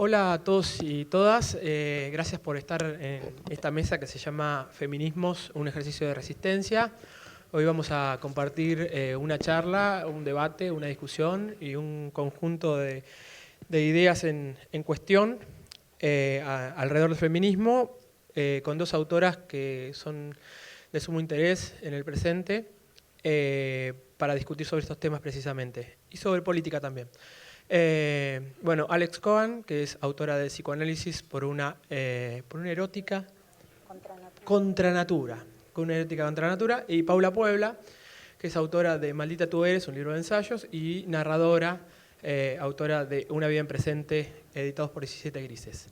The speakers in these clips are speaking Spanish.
Hola a todos y todas, gracias por estar en esta mesa que se llama Feminismos, un ejercicio de resistencia. Hoy vamos a compartir una charla, un debate, una discusión y un conjunto de ideas en cuestión alrededor del feminismo, con dos autoras que son de sumo interés en el presente para discutir sobre estos temas precisamente, y sobre política también. Bueno, Alex Cohen, que es autora de Psicoanálisis por una erótica contra natura, y Paula Puebla, que es autora de Maldita tú eres, un libro de ensayos, y narradora, autora de Una vida en presente, editados por 17 Grises.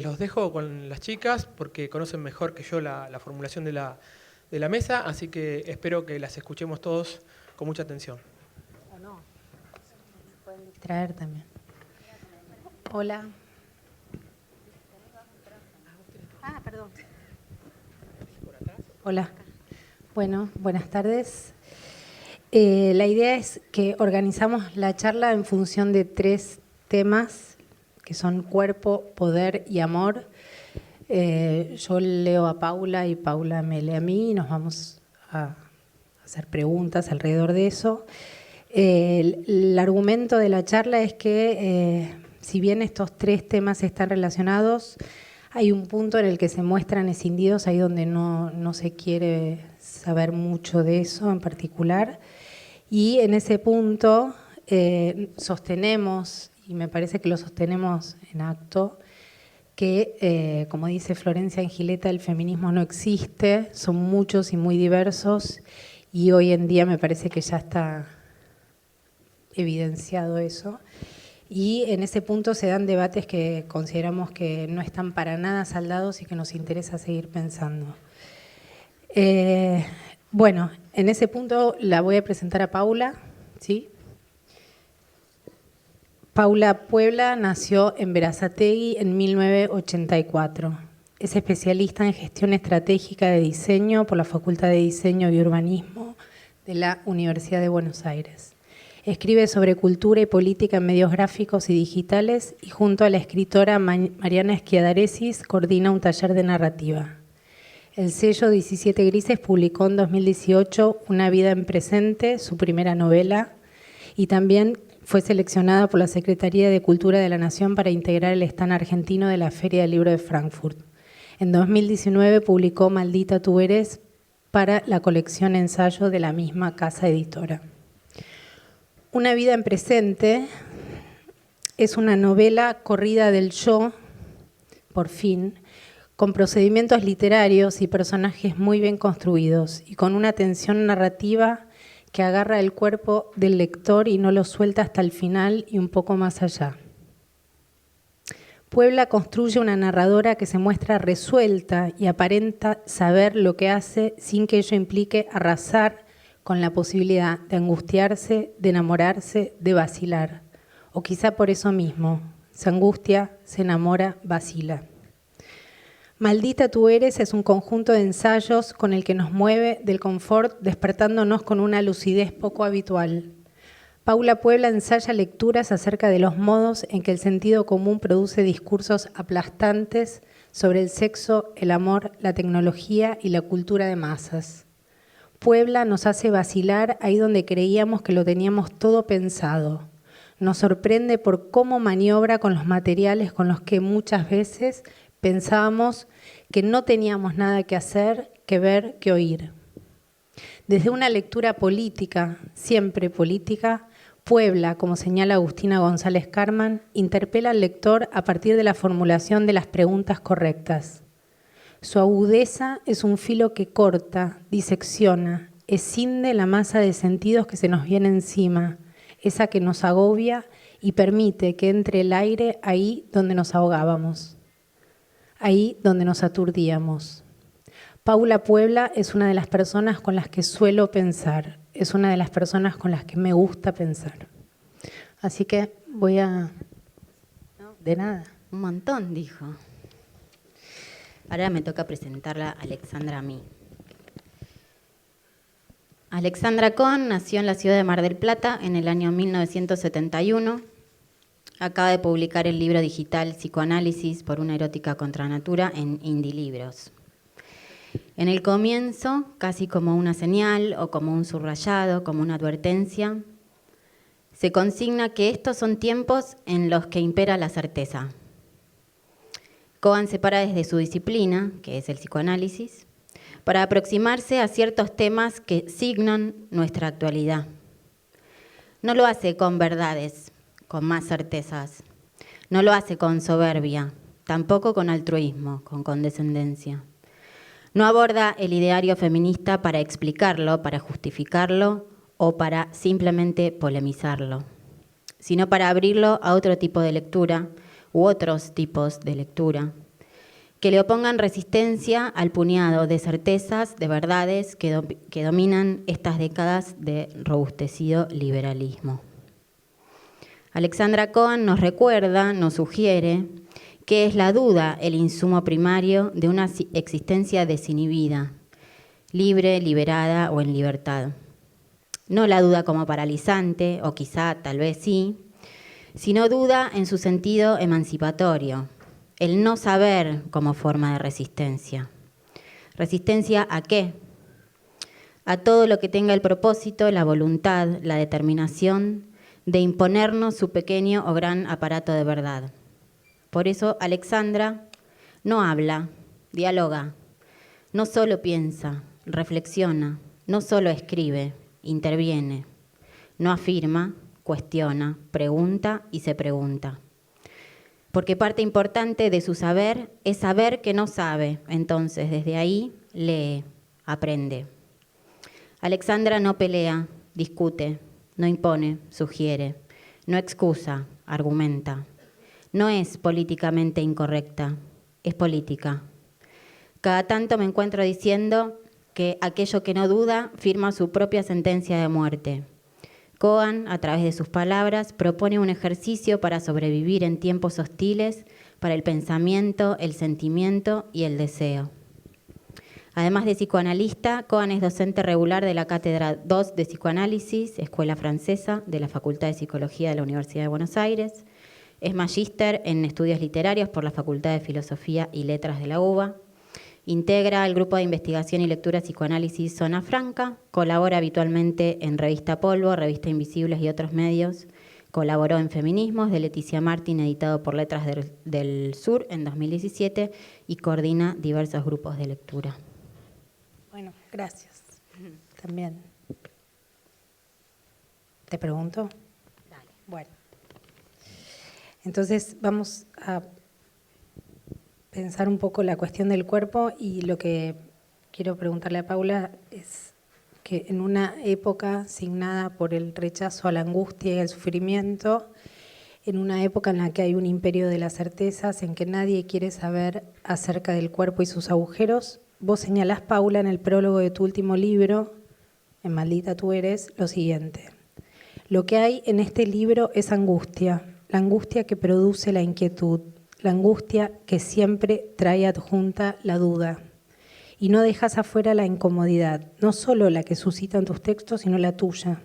Los dejo con las chicas porque conocen mejor que yo la formulación de la mesa, así que espero que las escuchemos todos con mucha atención. Traer también. Hola. Perdón. Hola. Bueno, buenas tardes. La idea es que organizamos la charla en función de 3 temas, que son cuerpo, poder y amor. Yo leo a Paula y Paula me lee a mí y nos vamos a hacer preguntas alrededor de eso. El argumento de la charla es que, si bien estos 3 temas están relacionados, hay un punto en el que se muestran escindidos, ahí donde no se quiere saber mucho de eso en particular. Y en ese punto sostenemos, y me parece que lo sostenemos en acto, que, como dice Florencia Angileta, el feminismo no existe, son muchos y muy diversos, y hoy en día me parece que ya está evidenciado eso, y en ese punto se dan debates que consideramos que no están para nada saldados y que nos interesa seguir pensando. Bueno, en ese punto la voy a presentar a Paula, ¿sí? Paula Puebla nació en Berazategui en 1984. Es especialista en gestión estratégica de diseño por la Facultad de Diseño y Urbanismo de la Universidad de Buenos Aires. Escribe sobre cultura y política en medios gráficos y digitales y junto a la escritora Mariana Schiadaresis coordina un taller de narrativa. El sello 17 Grises publicó en 2018 Una vida en presente, su primera novela, y también fue seleccionada por la Secretaría de Cultura de la Nación para integrar el stand argentino de la Feria del Libro de Frankfurt. En 2019 publicó Maldita tú eres para la colección Ensayo de la misma casa editora. Una vida en presente es una novela corrida del yo, por fin, con procedimientos literarios y personajes muy bien construidos y con una tensión narrativa que agarra el cuerpo del lector y no lo suelta hasta el final y un poco más allá. Puebla construye una narradora que se muestra resuelta y aparenta saber lo que hace sin que ello implique arrasar con la posibilidad de angustiarse, de enamorarse, de vacilar. O quizá por eso mismo, se angustia, se enamora, vacila. Maldita tú eres es un conjunto de ensayos con el que nos mueve del confort, despertándonos con una lucidez poco habitual. Paula Puebla ensaya lecturas acerca de los modos en que el sentido común produce discursos aplastantes sobre el sexo, el amor, la tecnología y la cultura de masas. Puebla nos hace vacilar ahí donde creíamos que lo teníamos todo pensado. Nos sorprende por cómo maniobra con los materiales con los que muchas veces pensábamos que no teníamos nada que hacer, que ver, que oír. Desde una lectura política, siempre política, Puebla, como señala Agustina González Carman, interpela al lector a partir de la formulación de las preguntas correctas. Su agudeza es un filo que corta, disecciona, escinde la masa de sentidos que se nos viene encima, esa que nos agobia y permite que entre el aire ahí donde nos ahogábamos, ahí donde nos aturdíamos. Paula Puebla es una de las personas con las que suelo pensar, es una de las personas con las que me gusta pensar. Así que voy a... No, de nada. Un montón, dijo. Ahora me toca presentarla a Alexandra a mí. Alexandra Cohen nació en la ciudad de Mar del Plata en el año 1971. acaba de publicar el libro digital Psicoanálisis por una erótica contra natura en Indie Libros. En el comienzo, casi como una señal o como un subrayado, como una advertencia, se consigna que estos son tiempos en los que impera la certeza. Cohen se para desde su disciplina, que es el psicoanálisis, para aproximarse a ciertos temas que signan nuestra actualidad. No lo hace con verdades, con más certezas. No lo hace con soberbia, tampoco con altruismo, con condescendencia. No aborda el ideario feminista para explicarlo, para justificarlo o para simplemente polemizarlo, sino para abrirlo a otro tipo de lectura u otros tipos de lectura, que le opongan resistencia al puñado de certezas, de verdades que dominan estas décadas de robustecido liberalismo. Alexandra Cohen nos recuerda, nos sugiere, que es la duda el insumo primario de una existencia desinhibida, libre, liberada o en libertad. No la duda como paralizante, o quizá, tal vez sí, sino duda en su sentido emancipatorio, el no saber como forma de resistencia. ¿Resistencia a qué? A todo lo que tenga el propósito, la voluntad, la determinación de imponernos su pequeño o gran aparato de verdad. Por eso Alexandra no habla, dialoga, no solo piensa, reflexiona, no solo escribe, interviene, no afirma, cuestiona, pregunta y se pregunta. Porque parte importante de su saber es saber que no sabe, entonces desde ahí lee, aprende. Alexandra no pelea, discute, no impone, sugiere, no excusa, argumenta. No es políticamente incorrecta, es política. Cada tanto me encuentro diciendo que aquello que no duda firma su propia sentencia de muerte. Cohen, a través de sus palabras, propone un ejercicio para sobrevivir en tiempos hostiles para el pensamiento, el sentimiento y el deseo. Además de psicoanalista, Cohen es docente regular de la Cátedra 2 de Psicoanálisis, Escuela Francesa, de la Facultad de Psicología de la Universidad de Buenos Aires. Es magíster en estudios literarios por la Facultad de Filosofía y Letras de la UBA. Integra el grupo de investigación y lectura Psicoanálisis Zona Franca. Colabora habitualmente en Revista Polvo, Revista Invisibles y otros medios. Colaboró en Feminismos, de Leticia Martín, editado por Letras del Sur en 2017, y coordina diversos grupos de lectura. Bueno, gracias. También. ¿Te pregunto? Dale. Bueno. Entonces vamos a pensar un poco la cuestión del cuerpo, y lo que quiero preguntarle a Paula es que en una época signada por el rechazo a la angustia y al sufrimiento, en una época en la que hay un imperio de las certezas, en que nadie quiere saber acerca del cuerpo y sus agujeros, vos señalás, Paula, en el prólogo de tu último libro, en Maldita tú eres, lo siguiente: lo que hay en este libro es angustia, la angustia que produce la inquietud, la angustia que siempre trae adjunta la duda. Y no dejas afuera la incomodidad, no solo la que suscitan tus textos, sino la tuya.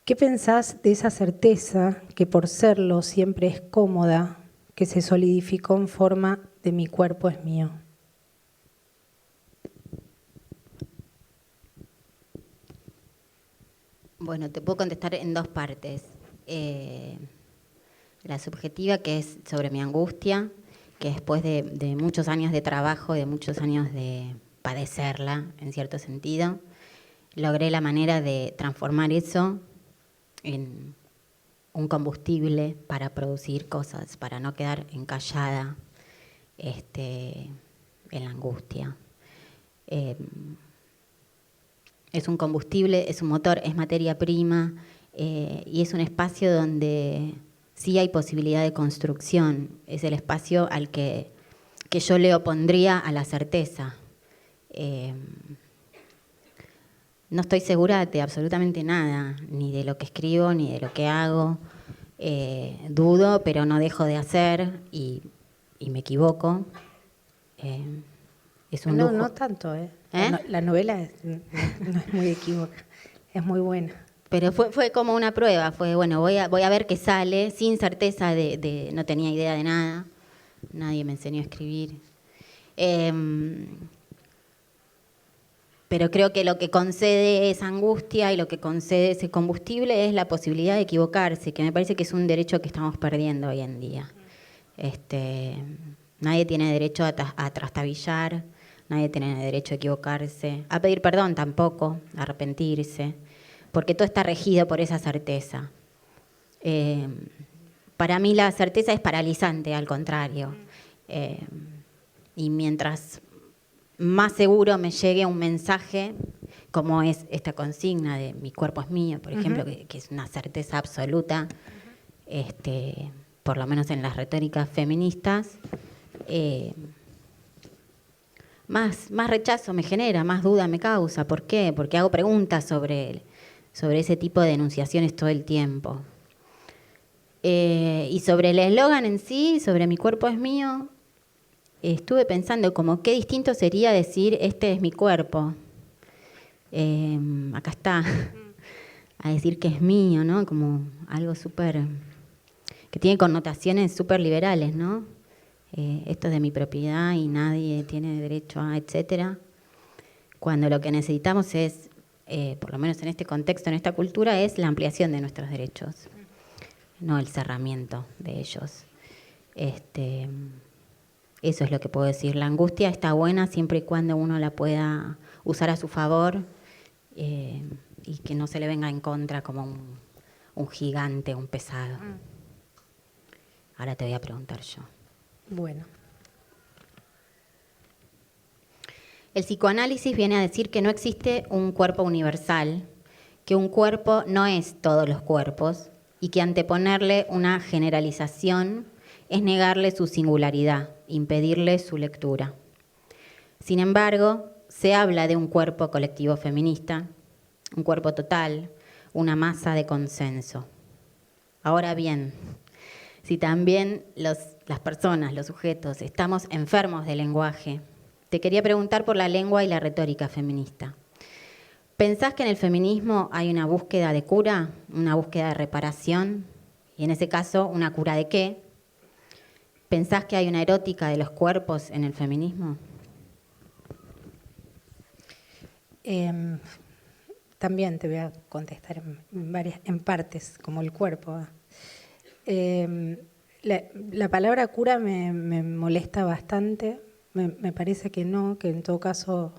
¿Qué pensás de esa certeza que por serlo siempre es cómoda, que se solidificó en forma de mi cuerpo es mío? Bueno, te puedo contestar en dos partes. La subjetiva, que es sobre mi angustia, que después de muchos años de trabajo, de muchos años de padecerla, en cierto sentido, logré la manera de transformar eso en un combustible para producir cosas, para no quedar encallada en la angustia. Es un combustible, es un motor, es materia prima, y es un espacio donde sí hay posibilidad de construcción. Es el espacio al que yo le opondría a la certeza. No estoy segura de absolutamente nada, ni de lo que escribo, ni de lo que hago. Dudo, pero no dejo de hacer, y me equivoco. Es un lujo. No tanto, ¿eh? La novela no es muy equívoca, es muy buena. Pero fue como una prueba, fue bueno, voy a ver qué sale, sin certeza no tenía idea de nada, nadie me enseñó a escribir. Pero creo que lo que concede esa angustia y lo que concede ese combustible es la posibilidad de equivocarse, que me parece que es un derecho que estamos perdiendo hoy en día. Nadie tiene derecho a trastabillar, nadie tiene derecho a equivocarse, a pedir perdón tampoco, a arrepentirse, porque todo está regido por esa certeza. Para mí la certeza es paralizante, al contrario. Y mientras más seguro me llegue un mensaje, como es esta consigna de mi cuerpo es mío, por ejemplo, que es una certeza absoluta, por lo menos en las retóricas feministas, más rechazo me genera, más duda me causa. ¿Por qué? Porque hago preguntas sobre ese tipo de enunciaciones todo el tiempo. Y sobre el eslogan en sí, sobre mi cuerpo es mío, estuve pensando como qué distinto sería decir este es mi cuerpo. Acá está, a decir que es mío, ¿no? Como algo súper, que tiene connotaciones súper liberales, ¿no? Esto es de mi propiedad y nadie tiene derecho a, etcétera. Cuando lo que necesitamos es, por lo menos en este contexto, en esta cultura, es la ampliación de nuestros derechos, no el cerramiento de ellos. Eso es lo que puedo decir. La angustia está buena siempre y cuando uno la pueda usar a su favor y que no se le venga en contra como un gigante, un pesado. Ahora te voy a preguntar yo. Bueno. El psicoanálisis viene a decir que no existe un cuerpo universal, que un cuerpo no es todos los cuerpos y que anteponerle una generalización es negarle su singularidad, impedirle su lectura. Sin embargo, se habla de un cuerpo colectivo feminista, un cuerpo total, una masa de consenso. Ahora bien, si también las personas, los sujetos, estamos enfermos del lenguaje, te quería preguntar por la lengua y la retórica feminista. ¿Pensás que en el feminismo hay una búsqueda de cura, una búsqueda de reparación? Y en ese caso, ¿una cura de qué? ¿Pensás que hay una erótica de los cuerpos en el feminismo? También te voy a contestar en partes, como el cuerpo. La palabra cura me molesta bastante. Me parece que no, que en todo caso,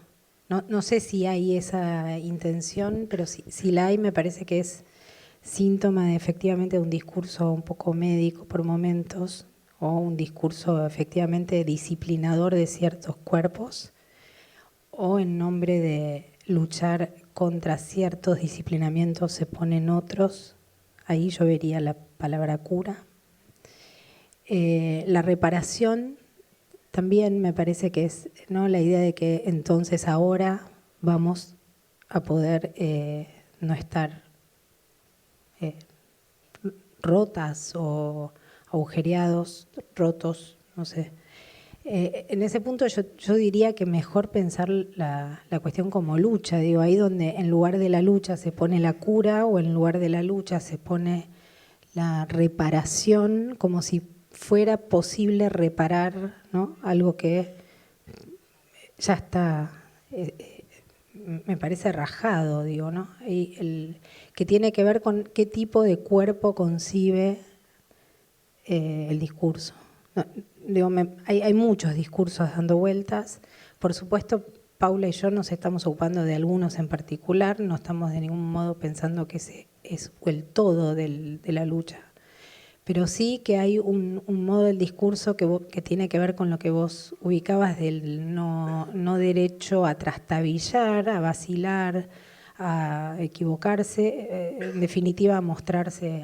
no sé si hay esa intención, pero si la hay, me parece que es síntoma de, efectivamente, de un discurso un poco médico por momentos, o un discurso efectivamente disciplinador de ciertos cuerpos, o en nombre de luchar contra ciertos disciplinamientos se ponen otros. Ahí yo vería la palabra cura. La reparación también me parece que es, ¿no?, la idea de que entonces ahora vamos a poder no estar rotas o agujereados, rotos, no sé. En ese punto yo diría que mejor pensar la cuestión como lucha, digo, ahí donde en lugar de la lucha se pone la cura o en lugar de la lucha se pone la reparación, como si fuera posible reparar, ¿no?, algo que ya está, me parece rajado, digo, ¿no? Y que tiene que ver con qué tipo de cuerpo concibe el discurso. No, digo, hay muchos discursos dando vueltas. Por supuesto, Paula y yo nos estamos ocupando de algunos en particular, no estamos de ningún modo pensando que ese es el todo de la lucha. Pero sí que hay un modo del discurso que tiene que ver con lo que vos ubicabas del no derecho a trastabillar, a vacilar, a equivocarse, en definitiva a mostrarse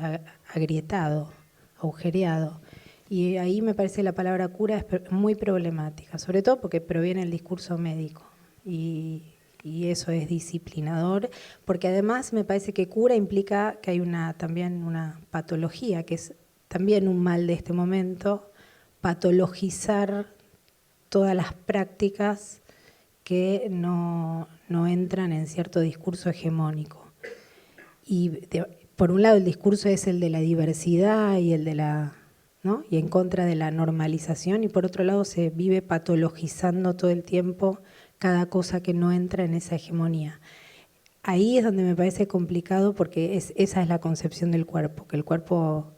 agrietado, agujereado. Y ahí me parece la palabra cura es muy problemática, sobre todo porque proviene del discurso médico y eso es disciplinador, porque además me parece que cura implica que hay también una patología, que es también un mal de este momento, patologizar todas las prácticas que no entran en cierto discurso hegemónico. por un lado el discurso es el de la diversidad y el de la, ¿no? Y en contra de la normalización, y por otro lado se vive patologizando todo el tiempo cada cosa que no entra en esa hegemonía. Ahí es donde me parece complicado, porque esa es la concepción del cuerpo, que el cuerpo,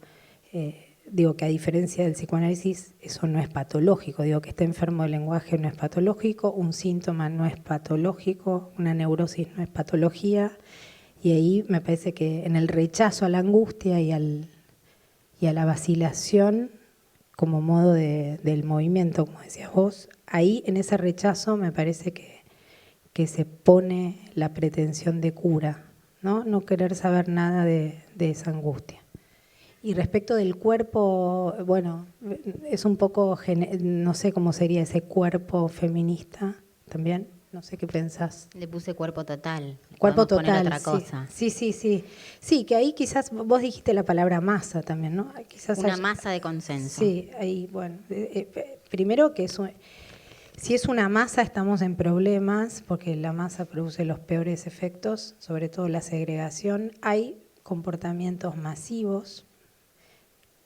digo que a diferencia del psicoanálisis, eso no es patológico, digo que esté enfermo del lenguaje no es patológico, un síntoma no es patológico, una neurosis no es patología, y ahí me parece que en el rechazo a la angustia y a la vacilación como modo del movimiento, como decías vos, ahí en ese rechazo me parece que se pone la pretensión de cura, ¿no? No querer saber nada de esa angustia. Y respecto del cuerpo, bueno, es un poco, no sé cómo sería ese cuerpo feminista también, no sé qué pensás. Le puse cuerpo total. Cuerpo Podemos poner total, otra cosa. sí. Sí, que ahí quizás vos dijiste la palabra masa también, ¿no? Quizás Una masa de consenso. Sí, ahí, bueno, primero que si es una masa estamos en problemas, porque la masa produce los peores efectos, sobre todo la segregación. Hay comportamientos masivos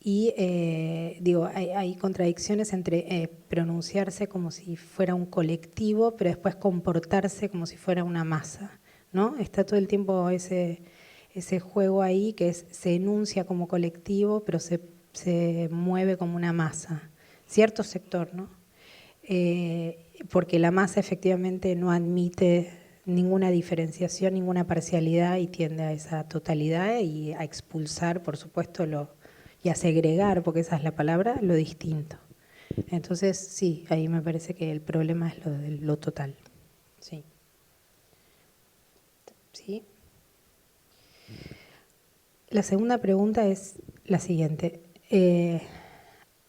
y hay contradicciones entre pronunciarse como si fuera un colectivo, pero después comportarse como si fuera una masa, ¿no? Está todo el tiempo ese juego ahí que se enuncia como colectivo, pero se mueve como una masa. Cierto sector, ¿no? Porque la masa efectivamente no admite ninguna diferenciación, ninguna parcialidad y tiende a esa totalidad y a expulsar, por supuesto, y a segregar, porque esa es la palabra, lo distinto. Entonces, sí, ahí me parece que el problema es lo total. Sí. ¿Sí? La segunda pregunta es la siguiente.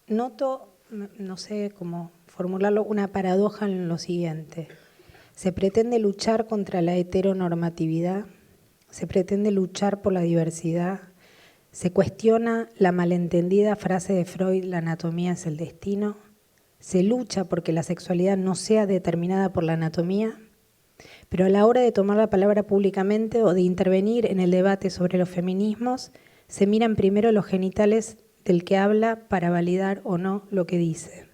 Noto, no sé cómo formularlo, una paradoja en lo siguiente. Se pretende luchar contra la heteronormatividad, se pretende luchar por la diversidad, se cuestiona la malentendida frase de Freud, la anatomía es el destino, se lucha porque la sexualidad no sea determinada por la anatomía, pero a la hora de tomar la palabra públicamente o de intervenir en el debate sobre los feminismos, se miran primero los genitales del que habla para validar o no lo que dice.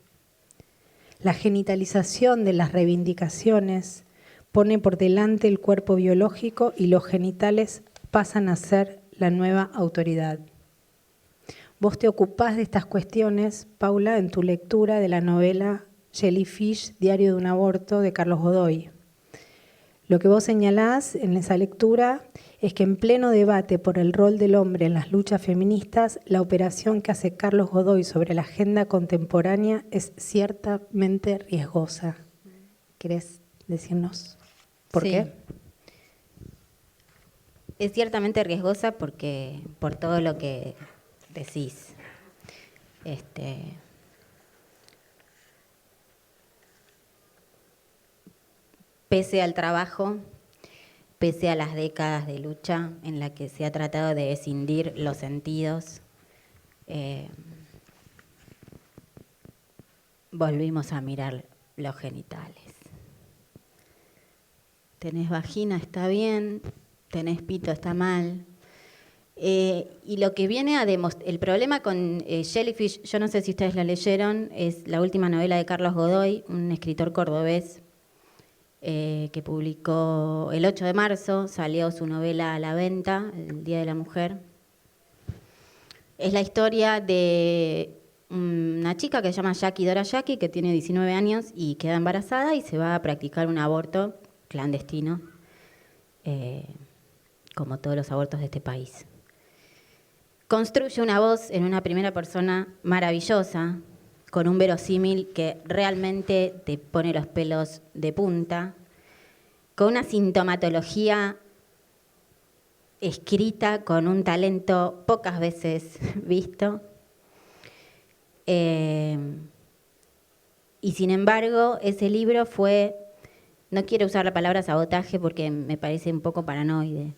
La genitalización de las reivindicaciones pone por delante el cuerpo biológico y los genitales pasan a ser la nueva autoridad. Vos te ocupás de estas cuestiones, Paula, en tu lectura de la novela Jellyfish, Diario de un aborto, de Carlos Godoy. Lo que vos señalás en esa lectura es que en pleno debate por el rol del hombre en las luchas feministas, la operación que hace Carlos Godoy sobre la agenda contemporánea es ciertamente riesgosa. ¿Querés decirnos por qué? Es ciertamente riesgosa por todo lo que decís. Pese al trabajo, pese a las décadas de lucha en la que se ha tratado de escindir los sentidos, volvimos a mirar los genitales. Tenés vagina, está bien, tenés pito, está mal. Y lo que viene a demostrar, el problema con Jellyfish, yo no sé si ustedes la leyeron, es la última novela de Carlos Godoy, un escritor cordobés, que publicó el 8 de marzo, salió su novela a la venta, el Día de la Mujer. Es la historia de una chica que se llama Dora Jackie, que tiene 19 años y queda embarazada y se va a practicar un aborto clandestino, como todos los abortos de este país. Construye una voz en una primera persona maravillosa, con un verosímil que realmente te pone los pelos de punta, con una sintomatología escrita con un talento pocas veces visto. Y sin embargo, ese libro fue, no quiero usar la palabra sabotaje porque me parece un poco paranoide,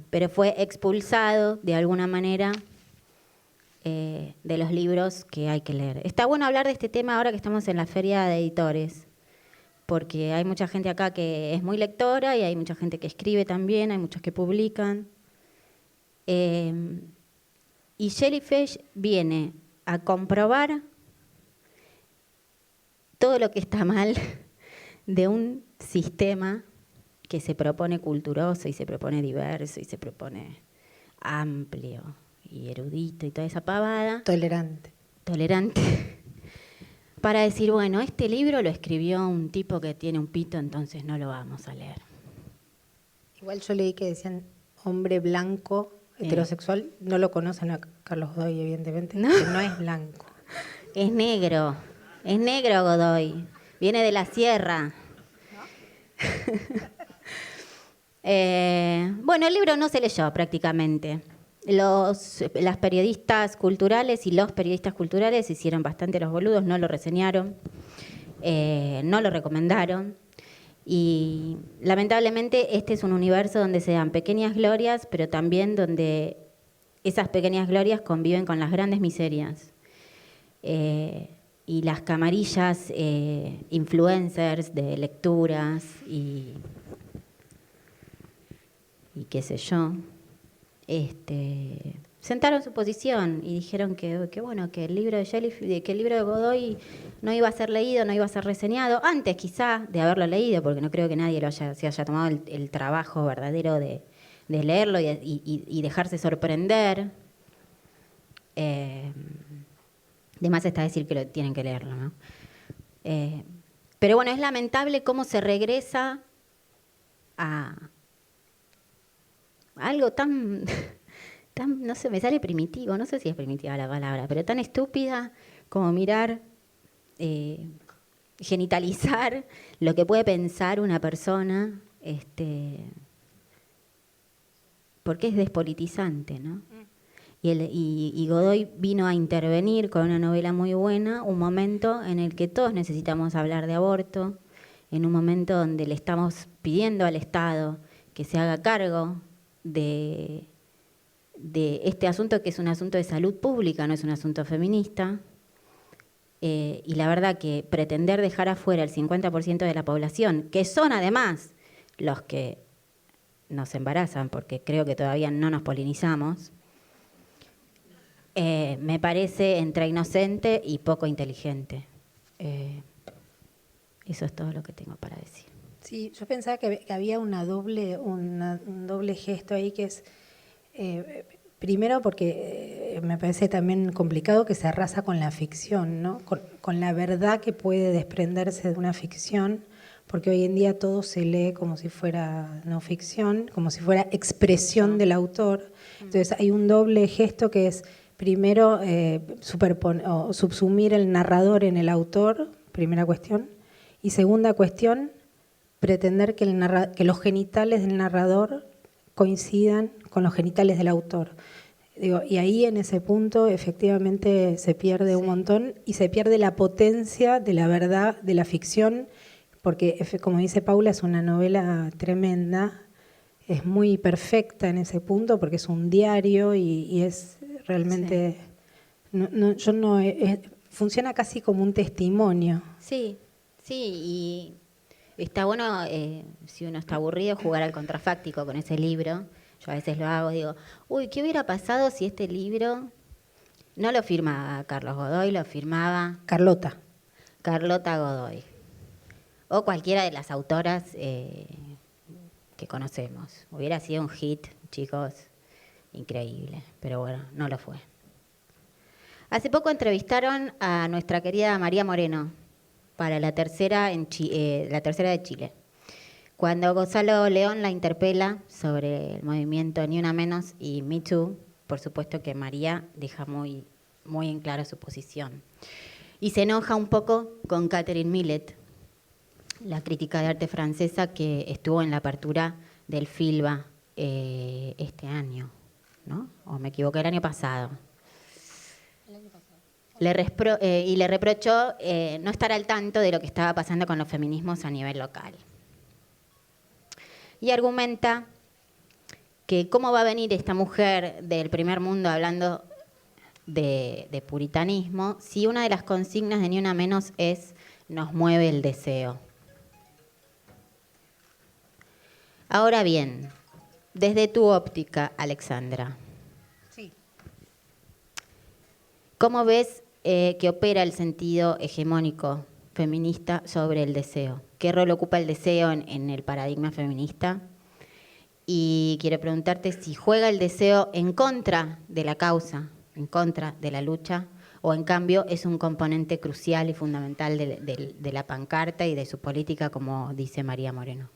pero fue expulsado de alguna manera de los libros que hay que leer. Está bueno hablar de este tema ahora que estamos en la feria de editores, porque hay mucha gente acá que es muy lectora y hay mucha gente que escribe también, hay muchos que publican. Y Jellyfish viene a comprobar todo lo que está mal de un sistema que se propone culturoso y se propone diverso y se propone amplio y erudito y toda esa pavada. Tolerante. Para decir, bueno, este libro lo escribió un tipo que tiene un pito, entonces no lo vamos a leer. Igual yo leí que decían hombre blanco, heterosexual. No lo conocen a Carlos Godoy, evidentemente, No. que no es blanco. Es negro Godoy, viene de la sierra. Bueno, el libro no se leyó prácticamente. Las periodistas culturales y los periodistas culturales hicieron bastante los boludos, no lo reseñaron, no lo recomendaron. Y lamentablemente este es un universo donde se dan pequeñas glorias, pero también donde esas pequeñas glorias conviven con las grandes miserias. Y las camarillas influencers de lecturas y qué sé yo, sentaron su posición y dijeron que bueno, que el libro de Jellyfish, que el libro de Godoy no iba a ser leído, no iba a ser reseñado, antes quizá de haberlo leído, porque no creo que nadie se haya tomado el trabajo verdadero de leerlo y dejarse sorprender. De más está decir que tienen que leerlo, ¿no? Pero bueno, es lamentable cómo se regresa a algo tan, no sé, me sale primitivo, no sé si es primitiva la palabra, pero tan estúpida como mirar, genitalizar lo que puede pensar una persona, porque es despolitizante, ¿no? Y Godoy vino a intervenir con una novela muy buena, un momento en el que todos necesitamos hablar de aborto, en un momento donde le estamos pidiendo al Estado que se haga cargo de este asunto, que es un asunto de salud pública, no es un asunto feminista. Y la verdad que pretender dejar afuera el 50% de la población, que son además los que nos embarazan, porque creo que todavía no nos polinizamos, me parece entre inocente y poco inteligente. Eso es todo lo que tengo para decir. Sí, yo pensaba que había un doble gesto ahí, que es, primero porque me parece también complicado que se arrasa con la ficción, ¿no? Con la verdad que puede desprenderse de una ficción, porque hoy en día todo se lee como si fuera no ficción, como si fuera expresión del autor. Entonces hay un doble gesto que es, primero, subsumir el narrador en el autor, primera cuestión, y segunda cuestión, pretender que los genitales del narrador coincidan con los genitales del autor. Y ahí en ese punto efectivamente se pierde un montón y se pierde la potencia de la verdad de la ficción, porque como dice Paula, es una novela tremenda, es muy perfecta en ese punto porque es un diario y es realmente... funciona casi como un testimonio. Sí, y está bueno, si uno está aburrido, jugar al contrafáctico con ese libro. Yo a veces lo hago, digo, uy, ¿qué hubiera pasado si este libro no lo firmaba Carlos Godoy, lo firmaba Carlota Godoy? O cualquiera de las autoras que conocemos. Hubiera sido un hit, chicos, increíble, pero bueno, no lo fue. Hace poco entrevistaron a nuestra querida María Moreno para la tercera de Chile. Cuando Gonzalo León la interpela sobre el movimiento Ni Una Menos y Me Too, por supuesto que María deja muy, muy en claro su posición. Y se enoja un poco con Catherine Millet, la crítica de arte francesa que estuvo en la apertura del FILBA este año, ¿no? O me equivoqué, el año pasado. Le reprochó no estar al tanto de lo que estaba pasando con los feminismos a nivel local. Y argumenta que cómo va a venir esta mujer del primer mundo hablando de puritanismo si una de las consignas de Ni Una Menos es nos mueve el deseo. Ahora bien, desde tu óptica, Alexandra, Sí. ¿cómo ves que opera el sentido hegemónico feminista sobre el deseo? ¿Qué rol ocupa el deseo en el paradigma feminista? Y quiero preguntarte si juega el deseo en contra de la causa, en contra de la lucha, o en cambio es un componente crucial y fundamental de la pancarta y de su política, como dice María Moreno.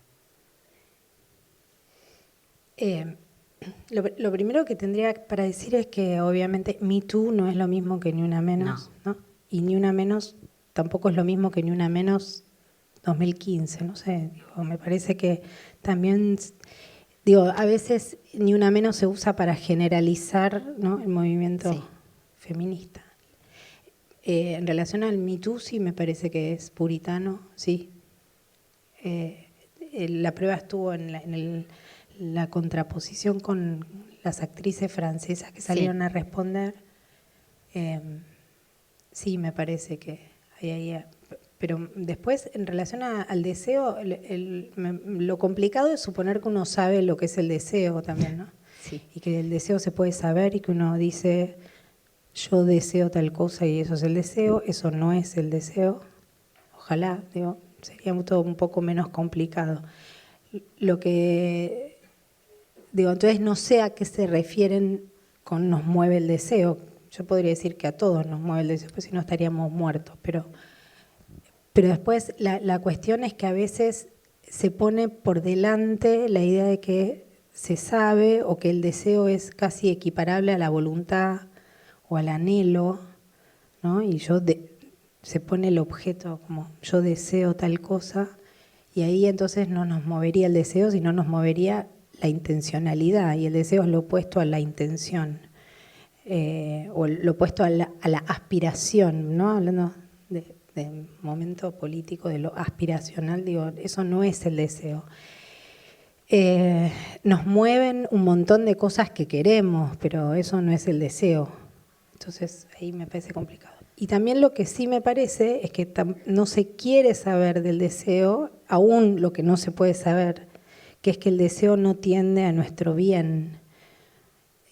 Lo primero que tendría para decir es que obviamente Me Too no es lo mismo que Ni Una Menos, ¿no? Y Ni Una Menos tampoco es lo mismo que Ni Una Menos 2015, no sé, digo, me parece que también, digo, a veces Ni Una Menos se usa para generalizar, ¿no?, el movimiento Sí. feminista. En relación al Me Too sí me parece que es puritano, sí. La prueba estuvo en la contraposición con las actrices francesas que salieron Sí. a responder. Sí, me parece que hay. Pero después, en relación al deseo, lo complicado es suponer que uno sabe lo que es el deseo también, ¿no? Sí. Y que el deseo se puede saber y que uno dice, yo deseo tal cosa y eso es el deseo, eso no es el deseo. Ojalá, digo, sería todo un poco menos complicado. Lo que, digo, entonces no sé a qué se refieren con nos mueve el deseo. Yo podría decir que a todos nos mueve el deseo, pues si no estaríamos muertos. Pero después la cuestión es que a veces se pone por delante la idea de que se sabe o que el deseo es casi equiparable a la voluntad o al anhelo, ¿no? Y se pone el objeto como yo deseo tal cosa, y ahí entonces no nos movería el deseo, sino nos movería la intencionalidad, y el deseo es lo opuesto a la intención, o lo opuesto a la aspiración, ¿no? Hablando de momento político, de lo aspiracional, digo, eso no es el deseo. Nos mueven un montón de cosas que queremos, pero eso no es el deseo. Entonces ahí me parece complicado. Y también lo que sí me parece es que no se quiere saber del deseo, aún lo que no se puede saber, que es que el deseo no tiende a nuestro bien.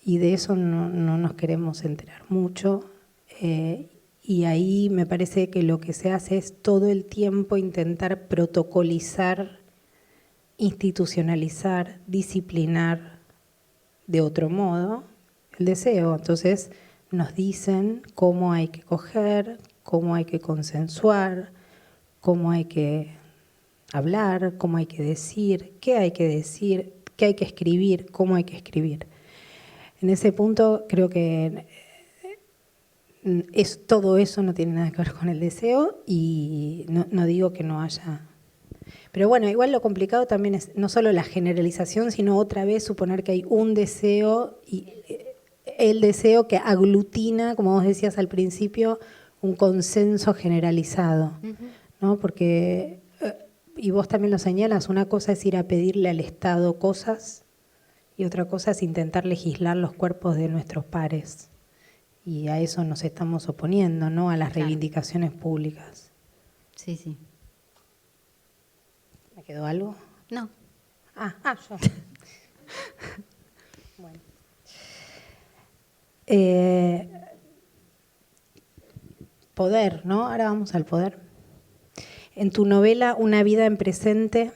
Y de eso no nos queremos enterar mucho. Y ahí me parece que lo que se hace es todo el tiempo intentar protocolizar, institucionalizar, disciplinar de otro modo el deseo. Entonces nos dicen cómo hay que coger, cómo hay que consensuar, cómo hay que hablar, cómo hay que decir, qué hay que decir, qué hay que escribir, cómo hay que escribir. En ese punto creo que todo eso no tiene nada que ver con el deseo, y no digo que no haya. Pero bueno, igual lo complicado también es no solo la generalización, sino otra vez suponer que hay un deseo, y el deseo que aglutina, como vos decías al principio, un consenso generalizado, ¿no? Porque, y vos también lo señalas, una cosa es ir a pedirle al Estado cosas y otra cosa es intentar legislar los cuerpos de nuestros pares. Y a eso nos estamos oponiendo, ¿no? A las reivindicaciones públicas. Sí, sí. ¿Me quedó algo? No. Yo. Bueno. Poder, ¿no? Ahora vamos al poder. En tu novela Una vida en presente,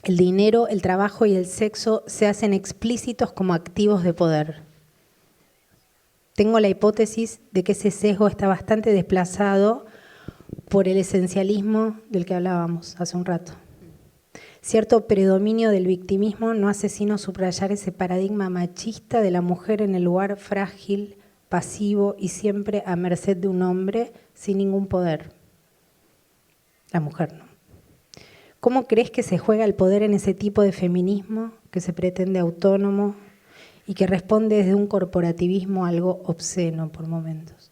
el dinero, el trabajo y el sexo se hacen explícitos como activos de poder. Tengo la hipótesis de que ese sesgo está bastante desplazado por el esencialismo del que hablábamos hace un rato. Cierto predominio del victimismo no hace sino subrayar ese paradigma machista de la mujer en el lugar frágil, pasivo y siempre a merced de un hombre sin ningún poder. La mujer no. ¿Cómo crees que se juega el poder en ese tipo de feminismo que se pretende autónomo y que responde desde un corporativismo algo obsceno por momentos?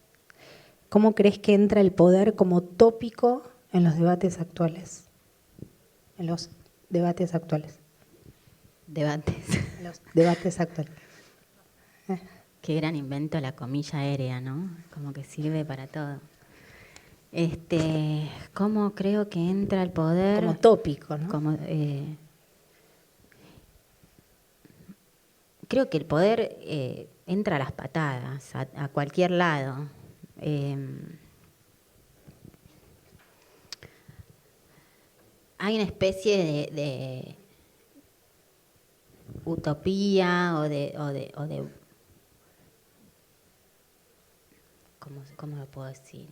¿Cómo crees que entra el poder como tópico en los debates actuales? En los debates actuales. Debates. En los debates actuales. Qué gran invento la comilla aérea, ¿no? Como que sirve para todo. ¿Cómo creo que entra el poder? Como tópico, ¿no? Como, creo que el poder entra a las patadas, a cualquier lado. Hay una especie de utopía o de ¿cómo lo puedo decir?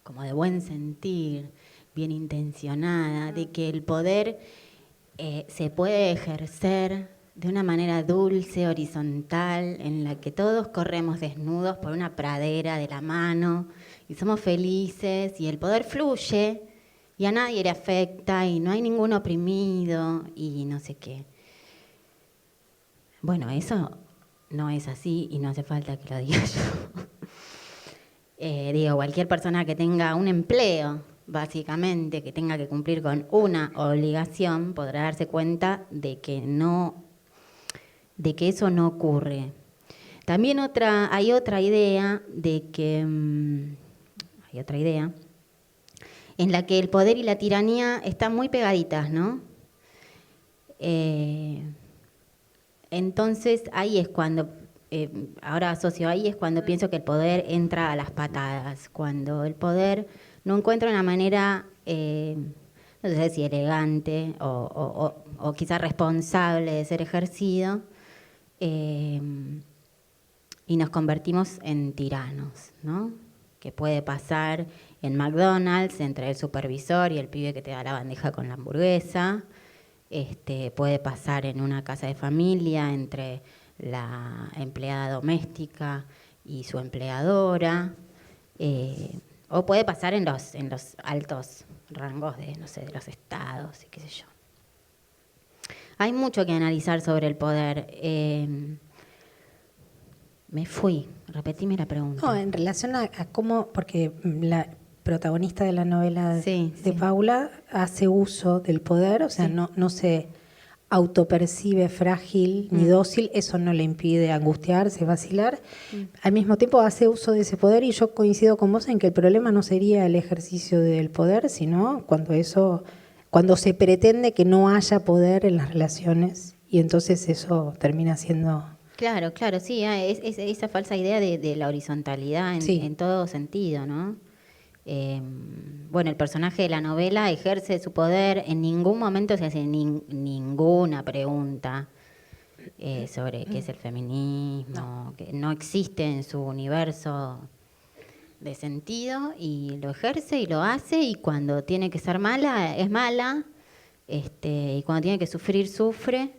Como de buen sentir, bien intencionada, de que el poder se puede ejercer de una manera dulce, horizontal, en la que todos corremos desnudos por una pradera de la mano y somos felices y el poder fluye y a nadie le afecta y no hay ningún oprimido y no sé qué. Bueno, eso no es así y no hace falta que lo diga yo. Digo, cualquier persona que tenga un empleo, básicamente, que tenga que cumplir con una obligación, podrá darse cuenta de que eso no ocurre. También hay otra idea en la que el poder y la tiranía están muy pegaditas, ¿no? Entonces ahí es cuando ahora asocio ahí es cuando pienso que el poder entra a las patadas, cuando el poder no encuentra una manera, no sé si elegante o quizás responsable de ser ejercido, y nos convertimos en tiranos, ¿no? Que puede pasar en McDonald's entre el supervisor y el pibe que te da la bandeja con la hamburguesa, puede pasar en una casa de familia entre la empleada doméstica y su empleadora, o puede pasar en los altos rangos de, no sé, de los estados y qué sé yo. Hay mucho que analizar sobre el poder. Me fui, repetime la pregunta. No, en relación a cómo, porque la protagonista de la novela de Paula hace uso del poder, o sea, no se autopercibe frágil ni dócil, eso no le impide angustiarse, vacilar. Al mismo tiempo hace uso de ese poder y yo coincido con vos en que el problema no sería el ejercicio del poder, sino cuando se pretende que no haya poder en las relaciones y entonces eso termina siendo... Claro, sí, es esa falsa idea de la horizontalidad en todo sentido, ¿no? Bueno, el personaje de la novela ejerce su poder, en ningún momento se hace ninguna pregunta sobre qué es el feminismo, que no existe en su universo de sentido, y lo ejerce y lo hace, y cuando tiene que ser mala, es mala, y cuando tiene que sufrir, sufre,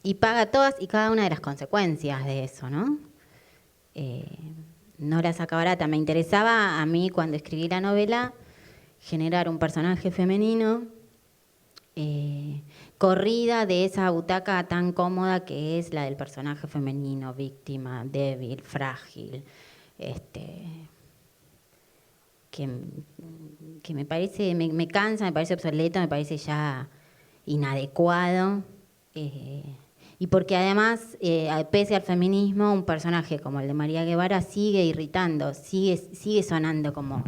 y paga todas y cada una de las consecuencias de eso, ¿no? No la saca barata. Me interesaba a mí, cuando escribí la novela, generar un personaje femenino corrida de esa butaca tan cómoda que es la del personaje femenino, víctima, débil, frágil, que me parece, me cansa, me parece obsoleto, me parece ya inadecuado. Y porque además, pese al feminismo, un personaje como el de María Guevara sigue irritando, sigue sonando como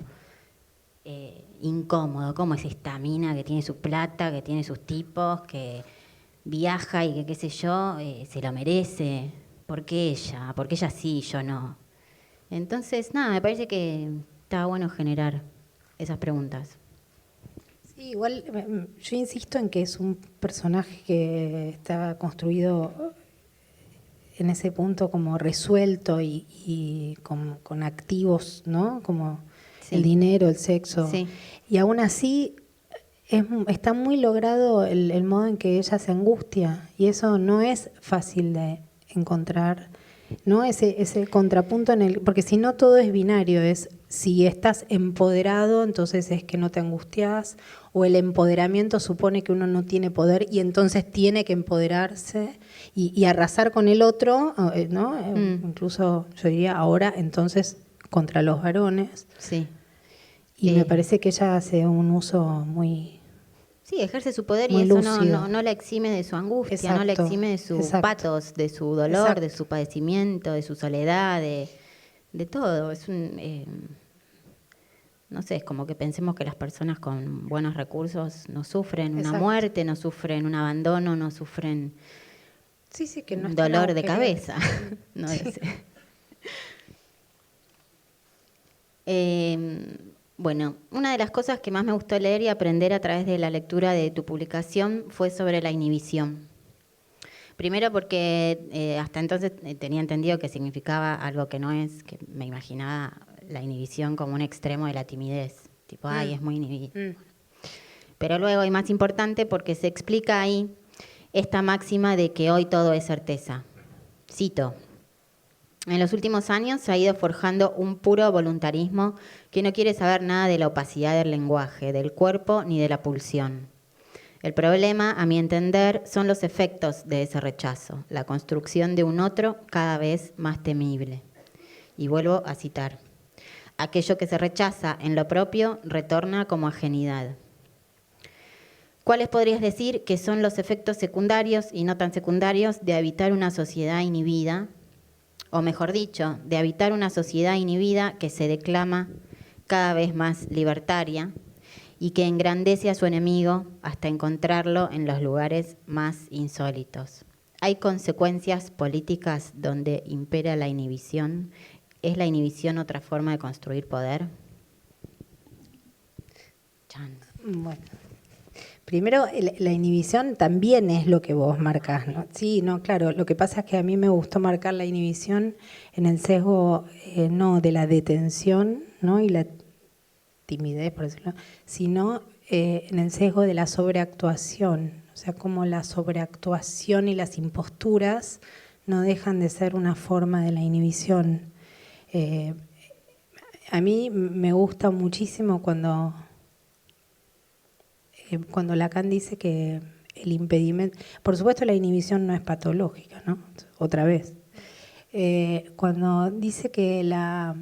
incómodo, como es esta mina que tiene su plata, que tiene sus tipos, que viaja y que qué sé yo, se lo merece. ¿Por qué ella? ¿Por qué ella sí, yo no? Entonces, nada, me parece que está bueno generar esas preguntas. Sí, igual yo insisto en que es un personaje que está construido en ese punto como resuelto y con activos, ¿no? Como el dinero, el sexo. Sí. Y aún así está muy logrado el modo en que ella se angustia y eso no es fácil de encontrar, ¿no? Ese contrapunto porque si no todo es binario, es si estás empoderado, entonces es que no te angustias, o el empoderamiento supone que uno no tiene poder y entonces tiene que empoderarse y arrasar con el otro, ¿no? Incluso yo diría ahora entonces contra los varones. Sí. Y me parece que ella hace un uso muy... Sí, ejerce su poder y eso no la exime de su angustia, exacto, no la exime de su patos, de su dolor, exacto, de su padecimiento, de su soledad, de todo. Es no sé, es como que pensemos que las personas con buenos recursos no sufren una muerte, no sufren un abandono, no sufren Sí, sí, que no un es tan dolor de agujereado. cabeza. No lo sé. Bueno, una de las cosas que más me gustó leer y aprender a través de la lectura de tu publicación fue sobre la inhibición. Primero porque hasta entonces tenía entendido que significaba algo que no es, que me imaginaba la inhibición como un extremo de la timidez, tipo, ay, es muy inhibido. Pero luego, y más importante, porque se explica ahí esta máxima de que hoy todo es certeza. Cito: en los últimos años se ha ido forjando un puro voluntarismo que no quiere saber nada de la opacidad del lenguaje, del cuerpo ni de la pulsión. El problema, a mi entender, son los efectos de ese rechazo, la construcción de un otro cada vez más temible. Y vuelvo a citar: aquello que se rechaza en lo propio retorna como ajenidad. ¿Cuáles podrías decir que son los efectos secundarios y no tan secundarios de habitar una sociedad inhibida? O mejor dicho, de habitar una sociedad inhibida que se declama cada vez más libertaria y que engrandece a su enemigo hasta encontrarlo en los lugares más insólitos. ¿Hay consecuencias políticas donde impera la inhibición? ¿Es la inhibición otra forma de construir poder? Chan. Bueno, primero, la inhibición también es lo que vos marcás, ¿no? Sí, no, claro. Lo que pasa es que a mí me gustó marcar la inhibición en el sesgo no de la detención, ¿no? Y la timidez, por decirlo, sino en el sesgo de la sobreactuación. O sea, como la sobreactuación y las imposturas no dejan de ser una forma de la inhibición. A mí me gusta muchísimo cuando Lacan dice que el impedimento, por supuesto la inhibición no es patológica, ¿no? Otra vez. Cuando dice que la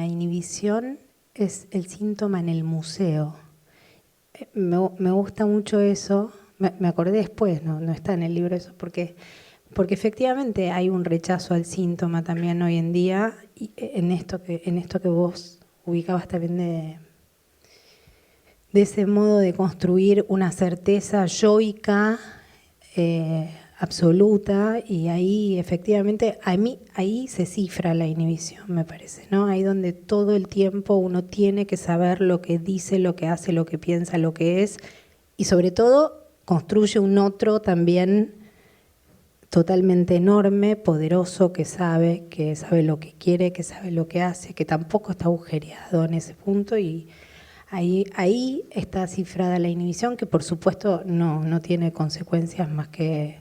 inhibición es el síntoma en el museo. Me gusta mucho eso, me acordé después, no está en el libro eso, porque efectivamente hay un rechazo al síntoma también hoy en día, y en esto que vos ubicabas también de ese modo de construir una certeza yoica absoluta, y ahí efectivamente ahí se cifra la inhibición, me parece, ¿no? Ahí donde todo el tiempo uno tiene que saber lo que dice, lo que hace, lo que piensa, lo que es, y sobre todo construye un otro también totalmente enorme, poderoso, que sabe lo que quiere, que sabe lo que hace, que tampoco está agujereado en ese punto, y ahí está cifrada la inhibición, que por supuesto no tiene consecuencias más que,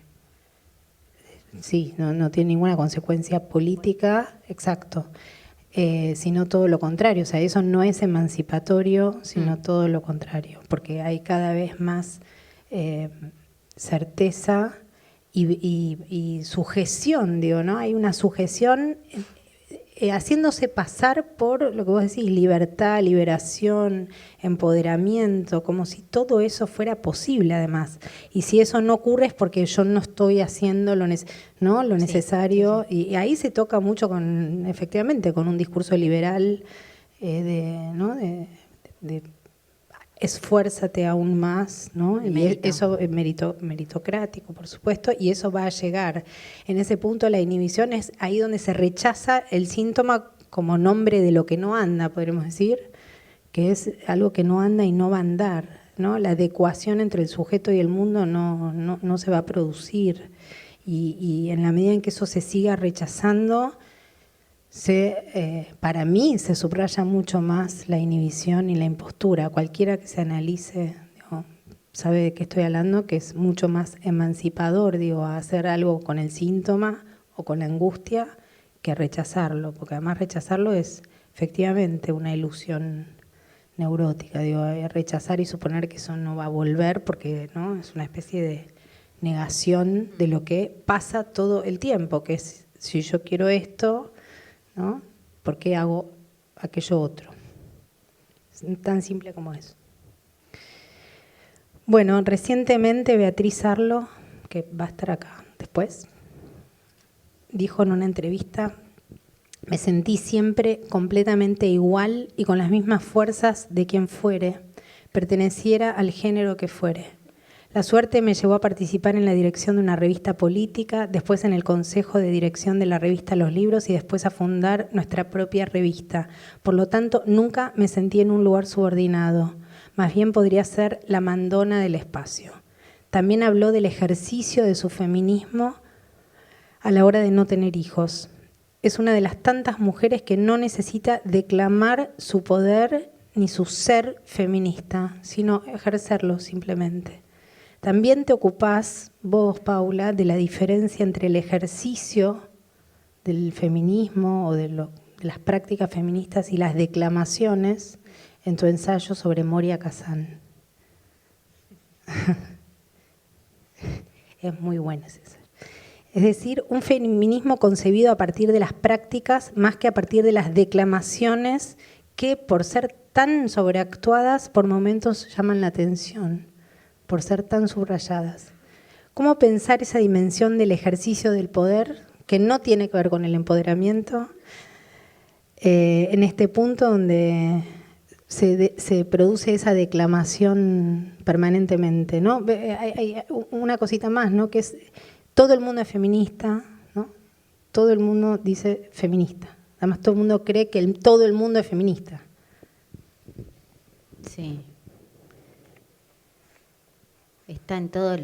sí, no tiene ninguna consecuencia política, exacto, sino todo lo contrario. O sea, eso no es emancipatorio, sino todo lo contrario, porque hay cada vez más certeza y sujeción, digo, ¿no? Hay una sujeción haciéndose pasar por lo que vos decís, libertad, liberación, empoderamiento, como si todo eso fuera posible además. Y si eso no ocurre es porque yo no estoy haciendo lo necesario. Sí. Y ahí se toca mucho efectivamente, con un discurso liberal de esfuérzate aún más, ¿no? Y eso es meritocrático, por supuesto, y eso va a llegar. En ese punto la inhibición es ahí donde se rechaza el síntoma como nombre de lo que no anda, podríamos decir, que es algo que no anda y no va a andar, ¿no? La adecuación entre el sujeto y el mundo no se va a producir. Y en la medida en que eso se siga rechazando, para mí se subraya mucho más la inhibición y la impostura. Cualquiera que se analice, sabe de qué estoy hablando, que es mucho más emancipador, hacer algo con el síntoma o con la angustia que rechazarlo, porque además rechazarlo es efectivamente una ilusión neurótica, rechazar y suponer que eso no va a volver, porque ¿no? Es una especie de negación de lo que pasa todo el tiempo, que es, si yo quiero esto, ¿no? ¿Por qué hago aquello otro? Es tan simple como eso. Bueno, recientemente Beatriz Arlo, que va a estar acá después, dijo en una entrevista: me sentí siempre completamente igual y con las mismas fuerzas de quien fuere, perteneciera al género que fuere. La suerte me llevó a participar en la dirección de una revista política, después en el consejo de dirección de la revista Los Libros y después a fundar nuestra propia revista. Por lo tanto, nunca me sentí en un lugar subordinado. Más bien podría ser la mandona del espacio. También habló del ejercicio de su feminismo a la hora de no tener hijos. Es una de las tantas mujeres que no necesita declamar su poder ni su ser feminista, sino ejercerlo simplemente. También te ocupás, vos, Paula, de la diferencia entre el ejercicio del feminismo o de las prácticas feministas y las declamaciones en tu ensayo sobre Moria Kazan. Es muy bueno ese ensayo. Es decir, un feminismo concebido a partir de las prácticas más que a partir de las declamaciones que, por ser tan sobreactuadas, por momentos llaman la atención, por ser tan subrayadas. ¿Cómo pensar esa dimensión del ejercicio del poder, que no tiene que ver con el empoderamiento, en este punto donde se produce esa declamación permanentemente, ¿no? Hay una cosita más, ¿no? Que es, todo el mundo es feminista, ¿no? Todo el mundo dice feminista. Además, todo el mundo cree que todo el mundo es feminista. Sí. Está en todas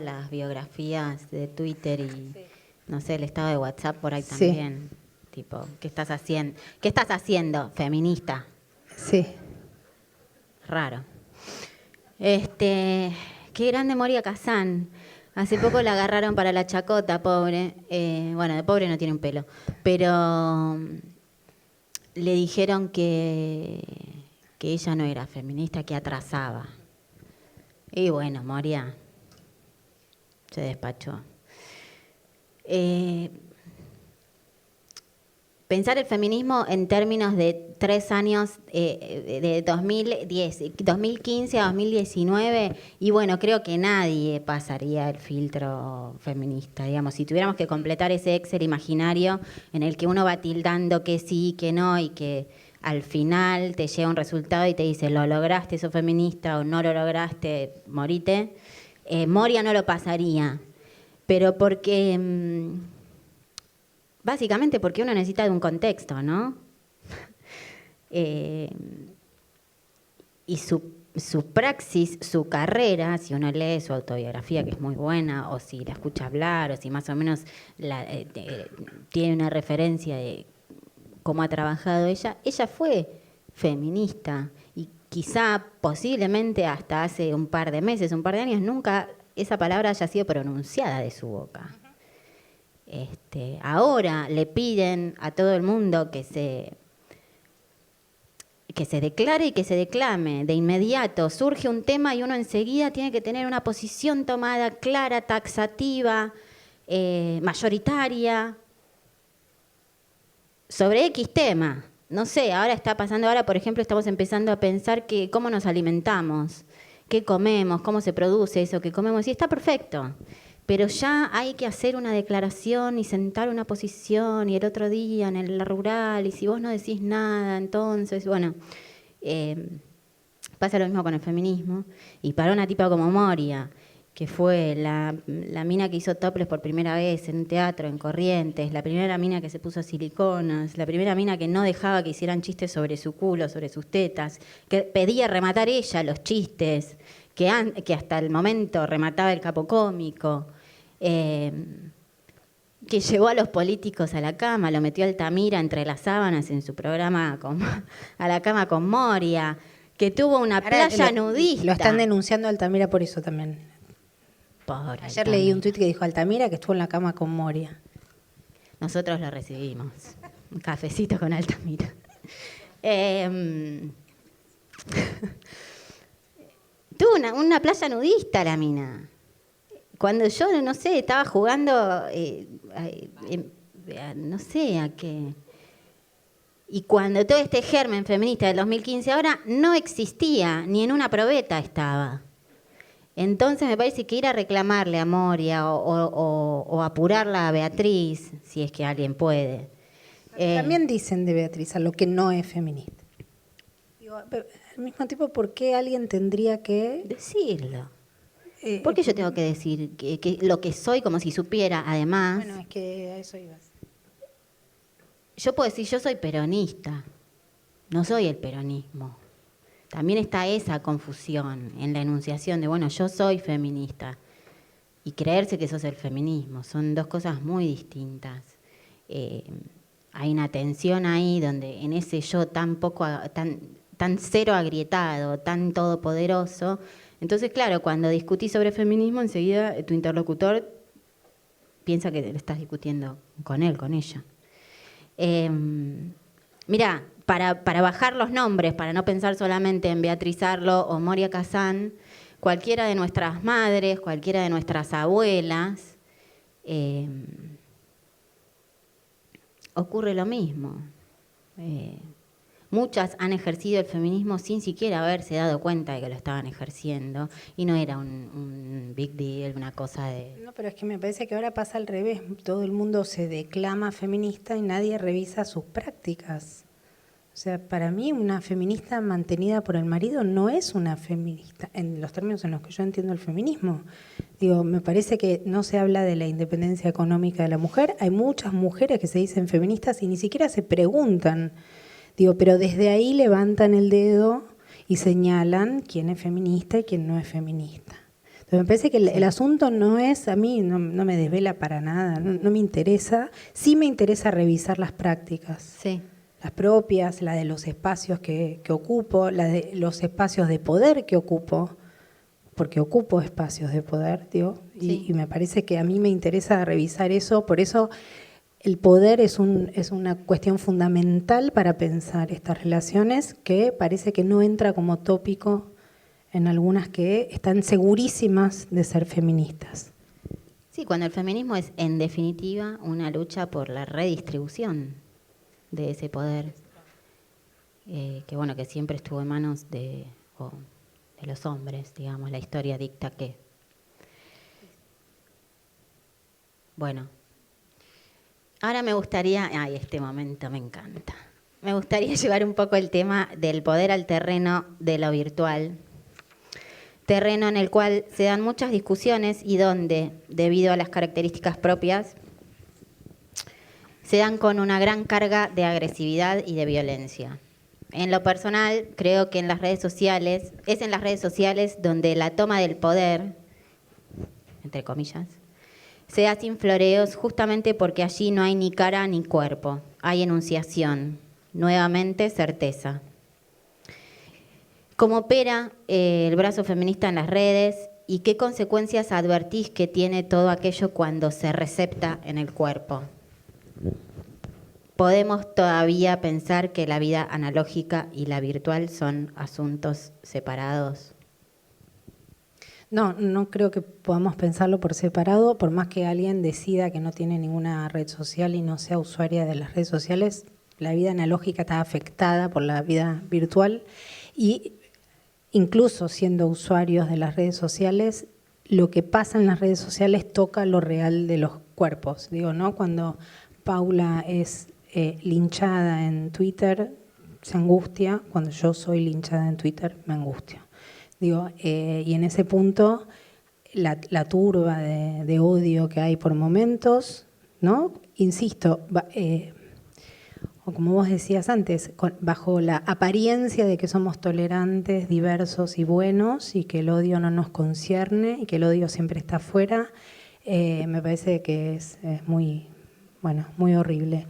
las biografías de Twitter y, no sé, el estado de WhatsApp por ahí también. Tipo, ¿qué estás haciendo? ¿Qué estás haciendo? Feminista. Sí. Raro. Qué grande Moria Kazan. Hace poco la agarraron para la chacota, pobre. Bueno, de pobre no tiene un pelo. Pero le dijeron que ella no era feminista, que atrasaba. Y bueno, Moria se despachó. Pensar el feminismo en términos de 3 años, de 2015 a 2019, y bueno, creo que nadie pasaría el filtro feminista. Digamos, si tuviéramos que completar ese Excel imaginario en el que uno va tildando que sí, que no, y que al final te llega un resultado y te dice, lo lograste, sos feminista, o no lo lograste, morite. Moria no lo pasaría, pero porque... básicamente porque uno necesita de un contexto, ¿no? Y su praxis, su carrera, si uno lee su autobiografía, que es muy buena, o si la escucha hablar, o si más o menos tiene una referencia de cómo ha trabajado ella fue feminista. Y quizá, posiblemente, hasta hace un par de meses, un par de años, nunca esa palabra haya sido pronunciada de su boca. Ahora le piden a todo el mundo que se declare y que se declame. De inmediato surge un tema y uno enseguida tiene que tener una posición tomada clara, taxativa, mayoritaria, sobre X tema. No sé, ahora por ejemplo estamos empezando a pensar que cómo nos alimentamos, qué comemos, cómo se produce eso que comemos, y está perfecto. Pero ya hay que hacer una declaración y sentar una posición, y el otro día en la rural, y si vos no decís nada, entonces, bueno, pasa lo mismo con el feminismo. Y para una tipa como Moria, que fue la mina que hizo topless por primera vez en un teatro en Corrientes, la primera mina que se puso siliconas, la primera mina que no dejaba que hicieran chistes sobre su culo, sobre sus tetas, que pedía rematar ella los chistes, que hasta el momento remataba el capo cómico, que llevó a los políticos a la cama, lo metió a Altamira entre las sábanas en su programa a la cama con Moria, que tuvo una playa nudista. Lo están denunciando a Altamira por eso también. Pobre Ayer Altamira. leí un tuit que dijo Altamira que estuvo en la cama con Moria. Nosotros lo recibimos. Un cafecito con Altamira. Tuvo una playa nudista la mina. Cuando yo, no sé, estaba jugando, no sé a qué. Y cuando todo este germen feminista del 2015 ahora no existía, ni en una probeta estaba. Entonces me parece que ir a reclamarle a Moria o apurarla a Beatriz, si es que alguien puede. También dicen de Beatriz a lo que no es feminista. Digo, al mismo tiempo, ¿por qué alguien tendría que Decirlo. ¿Por qué yo tengo que decir que lo que soy como si supiera? Además, Bueno, es que a eso ibas. yo puedo decir, yo soy peronista, no soy el peronismo. También está esa confusión en la enunciación de, bueno, yo soy feminista y creerse que eso es el feminismo. Son dos cosas muy distintas. Hay una tensión ahí donde en ese yo tan cero agrietado, tan todopoderoso. Entonces, claro, cuando discutís sobre feminismo, enseguida tu interlocutor piensa que le estás discutiendo con él, con ella. Mirá, para bajar los nombres, para no pensar solamente en Beatriz Arlo o Moria Kazan, cualquiera de nuestras madres, cualquiera de nuestras abuelas, ocurre lo mismo. Muchas han ejercido el feminismo sin siquiera haberse dado cuenta de que lo estaban ejerciendo y no era un big deal, una cosa de... No, pero es que me parece que ahora pasa al revés. Todo el mundo se declama feminista y nadie revisa sus prácticas. O sea, para mí una feminista mantenida por el marido no es una feminista, en los términos en los que yo entiendo el feminismo. Digo, me parece que no se habla de la independencia económica de la mujer. Hay muchas mujeres que se dicen feministas y ni siquiera se preguntan. Digo, pero desde ahí levantan el dedo y señalan quién es feminista y quién no es feminista. Entonces me parece que el asunto no es, a mí no me desvela para nada, no me interesa. Sí me interesa revisar las prácticas. Sí. Las propias, la de los espacios que ocupo, la de los espacios de poder que ocupo, porque ocupo espacios de poder, digo, Sí. y me parece que a mí me interesa revisar eso, por eso el poder es una cuestión fundamental para pensar estas relaciones que parece que no entra como tópico en algunas que están segurísimas de ser feministas. Sí, cuando el feminismo es en definitiva una lucha por la redistribución de ese poder, que bueno, que siempre estuvo en manos de los hombres, digamos, la historia dicta que. Bueno, ahora me gustaría, este momento me encanta, me gustaría llevar un poco el tema del poder al terreno de lo virtual, terreno en el cual se dan muchas discusiones y donde, debido a las características propias, se dan con una gran carga de agresividad y de violencia. En lo personal, creo que es en las redes sociales donde la toma del poder, entre comillas, se da sin floreos justamente porque allí no hay ni cara ni cuerpo, hay enunciación, nuevamente certeza. ¿Cómo opera el brazo feminista en las redes y qué consecuencias advertís que tiene todo aquello cuando se recepta en el cuerpo? ¿Podemos todavía pensar que la vida analógica y la virtual son asuntos separados? No creo que podamos pensarlo por separado, por más que alguien decida que no tiene ninguna red social y no sea usuaria de las redes sociales, la vida analógica está afectada por la vida virtual y incluso siendo usuarios de las redes sociales, lo que pasa en las redes sociales toca lo real de los cuerpos. Digo, ¿no? Cuando Paula es linchada en Twitter, se angustia. Cuando yo soy linchada en Twitter, me angustio. Digo, y en ese punto, la turba de odio que hay por momentos, ¿no? Insisto, o como vos decías antes, bajo la apariencia de que somos tolerantes, diversos y buenos, y que el odio no nos concierne, y que el odio siempre está afuera, me parece que es muy, muy horrible.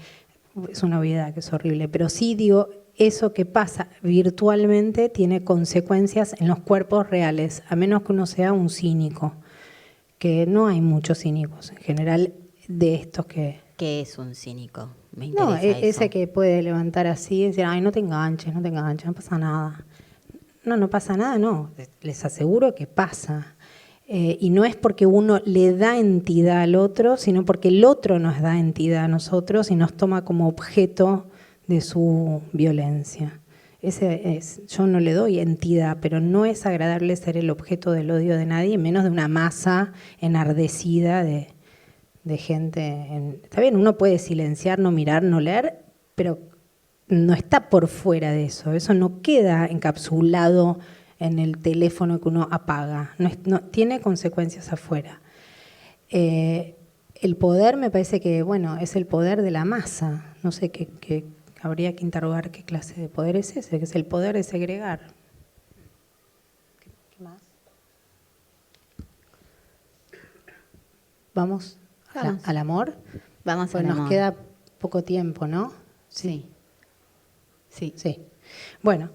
Es una obviedad que es horrible, pero sí digo, eso que pasa virtualmente tiene consecuencias en los cuerpos reales, a menos que uno sea un cínico, que no hay muchos cínicos en general de estos que... ¿Qué es un cínico? Me interesa No, ese eso. que puede levantar así y decir, ay, no te enganches, no pasa nada. No pasa nada, no, les aseguro que pasa. Y no es porque uno le da entidad al otro, sino porque el otro nos da entidad a nosotros y nos toma como objeto de su violencia. Yo no le doy entidad, pero no es agradable ser el objeto del odio de nadie, menos de una masa enardecida de gente. Está bien, uno puede silenciar, no mirar, no leer, pero no está por fuera de eso. Eso no queda encapsulado en el teléfono que uno apaga, no tiene consecuencias afuera. El poder me parece que, bueno, es el poder de la masa. No sé, que habría que interrogar qué clase de poder es ese, que es el poder de segregar. ¿Qué más? ¿Vamos al amor? Vamos pues al amor. Nos queda poco tiempo, ¿no? Sí. Bueno,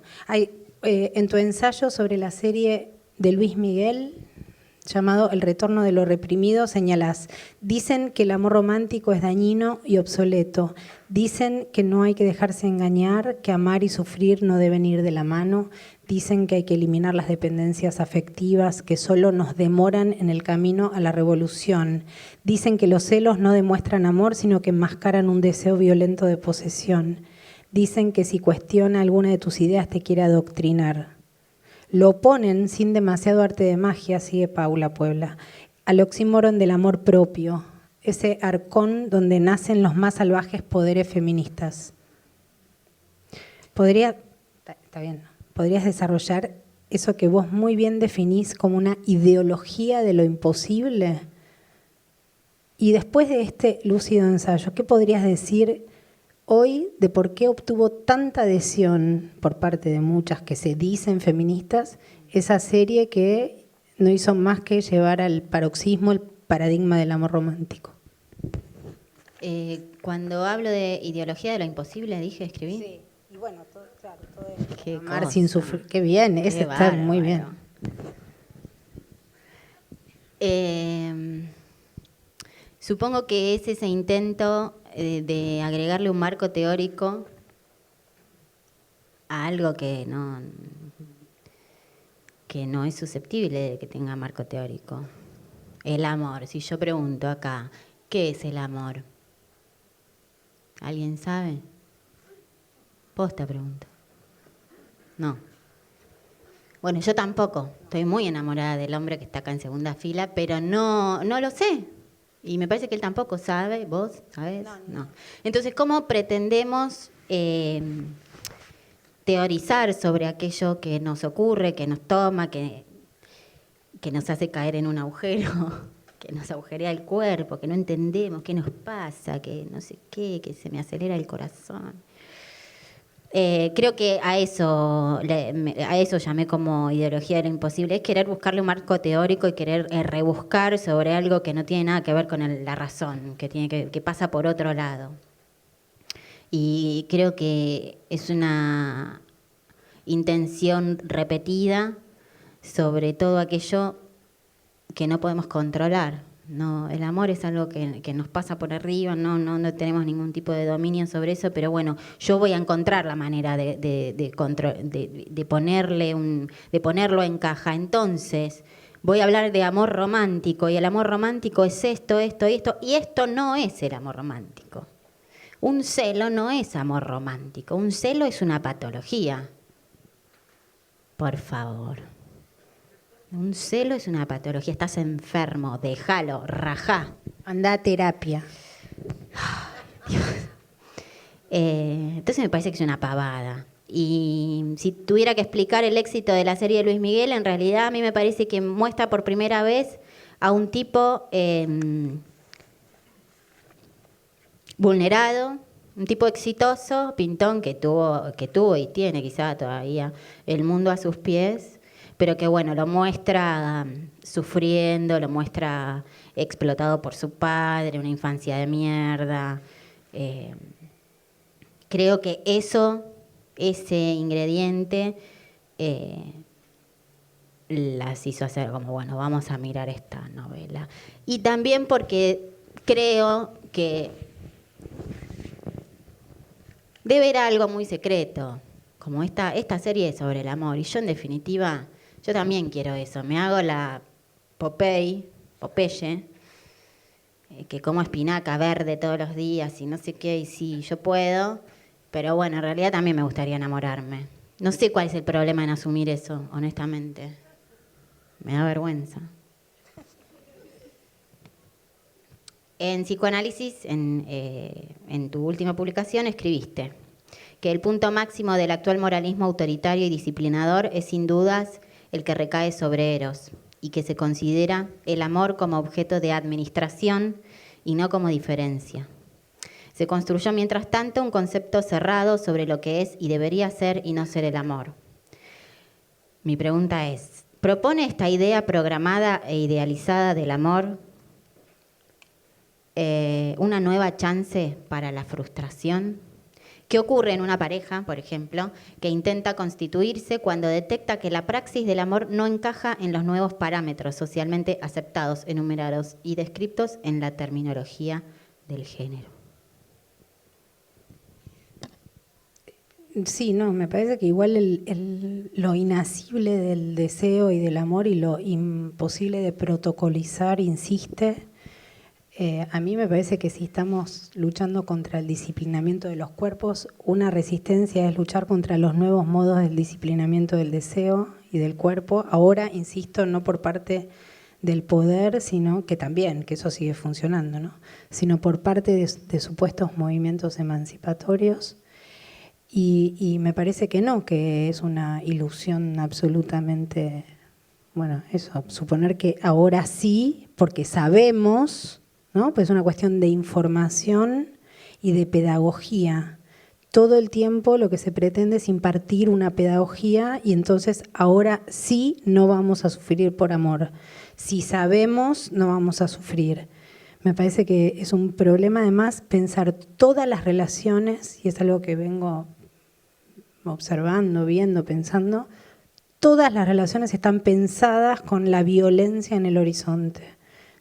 en tu ensayo sobre la serie de Luis Miguel, llamado El retorno de lo reprimido, señalás: dicen que el amor romántico es dañino y obsoleto, dicen que no hay que dejarse engañar, que amar y sufrir no deben ir de la mano, dicen que hay que eliminar las dependencias afectivas que solo nos demoran en el camino a la revolución, dicen que los celos no demuestran amor, sino que enmascaran un deseo violento de posesión, dicen que si cuestiona alguna de tus ideas te quiere adoctrinar. Lo oponen sin demasiado arte de magia, sigue Paula Puebla, al oxímoron del amor propio, ese arcón donde nacen los más salvajes poderes feministas. ¿Podrías desarrollar eso que vos muy bien definís como una ideología de lo imposible? Y después de este lúcido ensayo, ¿qué podrías decir hoy de por qué obtuvo tanta adhesión por parte de muchas que se dicen feministas esa serie que no hizo más que llevar al paroxismo el paradigma del amor romántico? Cuando hablo de ideología de lo imposible, escribí. Sí, y bueno, todo Qué amar cosa. sin sufrir. Qué bien, Qué ese está muy bien. Supongo que es ese intento de agregarle un marco teórico a algo que no es susceptible de que tenga marco teórico. El amor. Si yo pregunto acá, ¿qué es el amor? ¿Alguien sabe? Posta pregunto. No. Bueno, yo tampoco. Estoy muy enamorada del hombre que está acá en segunda fila, pero no lo sé. Y me parece que él tampoco sabe. ¿Vos sabés? No. Entonces, ¿cómo pretendemos teorizar sobre aquello que nos ocurre, que nos toma, que nos hace caer en un agujero, que nos agujerea el cuerpo, que no entendemos qué nos pasa, que no sé qué, que se me acelera el corazón? Creo que a eso llamé como ideología de lo imposible, es querer buscarle un marco teórico y querer rebuscar sobre algo que no tiene nada que ver con la razón, que pasa por otro lado. Y creo que es una intención repetida sobre todo aquello que no podemos controlar. No, el amor es algo que nos pasa por arriba, no tenemos ningún tipo de dominio sobre eso, pero bueno, yo voy a encontrar la manera de ponerlo en caja. Entonces, voy a hablar de amor romántico, y el amor romántico es esto, esto y esto, y esto no es el amor romántico. Un celo no es amor romántico, un celo es una patología. Por favor. Un celo es una patología, estás enfermo, déjalo, rajá. Anda a terapia. Dios. Entonces me parece que es una pavada. Y si tuviera que explicar el éxito de la serie de Luis Miguel, en realidad a mí me parece que muestra por primera vez a un tipo vulnerado, un tipo exitoso, pintón, que tuvo y tiene quizá todavía el mundo a sus pies, pero que bueno, lo muestra sufriendo, lo muestra explotado por su padre, una infancia de mierda. Creo que ese ingrediente las hizo hacer como, bueno, vamos a mirar esta novela. Y también porque creo que debe haber algo muy secreto, como esta serie sobre el amor. Y yo, en definitiva, yo también quiero eso. Me hago la Popeye, que como espinaca verde todos los días y no sé qué, y sí, yo puedo. Pero bueno, en realidad también me gustaría enamorarme. No sé cuál es el problema en asumir eso, honestamente. Me da vergüenza. En Psicoanálisis, en tu última publicación, escribiste que el punto máximo del actual moralismo autoritario y disciplinador es sin dudas el que recae sobre Eros y que se considera el amor como objeto de administración y no como diferencia. Se construyó, mientras tanto, un concepto cerrado sobre lo que es y debería ser y no ser el amor. Mi pregunta es, ¿propone esta idea programada e idealizada del amor una nueva chance para la frustración? ¿Qué ocurre en una pareja, por ejemplo, que intenta constituirse cuando detecta que la praxis del amor no encaja en los nuevos parámetros socialmente aceptados, enumerados y descritos en la terminología del género? Sí, no, me parece que igual lo inasible del deseo y del amor y lo imposible de protocolizar insiste. A mí me parece que si estamos luchando contra el disciplinamiento de los cuerpos, una resistencia es luchar contra los nuevos modos del disciplinamiento del deseo y del cuerpo. Ahora, insisto, no por parte del poder, sino que también, que eso sigue funcionando, ¿no? Sino por parte de supuestos movimientos emancipatorios. Y me parece que no, que es una ilusión absolutamente, bueno, eso, suponer que ahora sí, porque sabemos, ¿no? Pues es una cuestión de información y de pedagogía. Todo el tiempo lo que se pretende es impartir una pedagogía y entonces ahora sí no vamos a sufrir por amor. Si sabemos, no vamos a sufrir. Me parece que es un problema además pensar todas las relaciones, y es algo que vengo observando, viendo, pensando, todas las relaciones están pensadas con la violencia en el horizonte.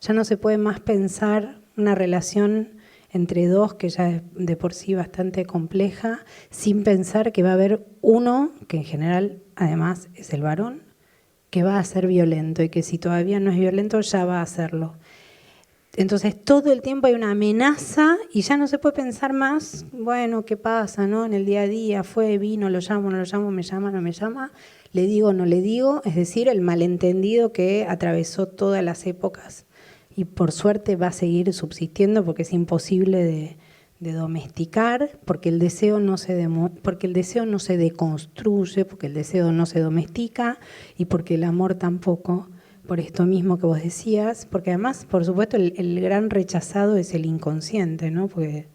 Ya no se puede más pensar una relación entre dos, que ya es de por sí bastante compleja, sin pensar que va a haber uno, que en general además es el varón, que va a ser violento y que si todavía no es violento ya va a hacerlo. Entonces todo el tiempo hay una amenaza y ya no se puede pensar más, bueno, ¿qué pasa, no? En el día a día, fue, vino, lo llamo, no lo llamo, me llama, no me llama, le digo, no le digo, es decir, el malentendido que atravesó todas las épocas y por suerte va a seguir subsistiendo porque es imposible de domesticar, porque el deseo no se deconstruye, porque el deseo no se domestica y porque el amor tampoco. Por esto mismo que vos decías, porque además, por supuesto, el gran rechazado es el inconsciente, ¿no? Porque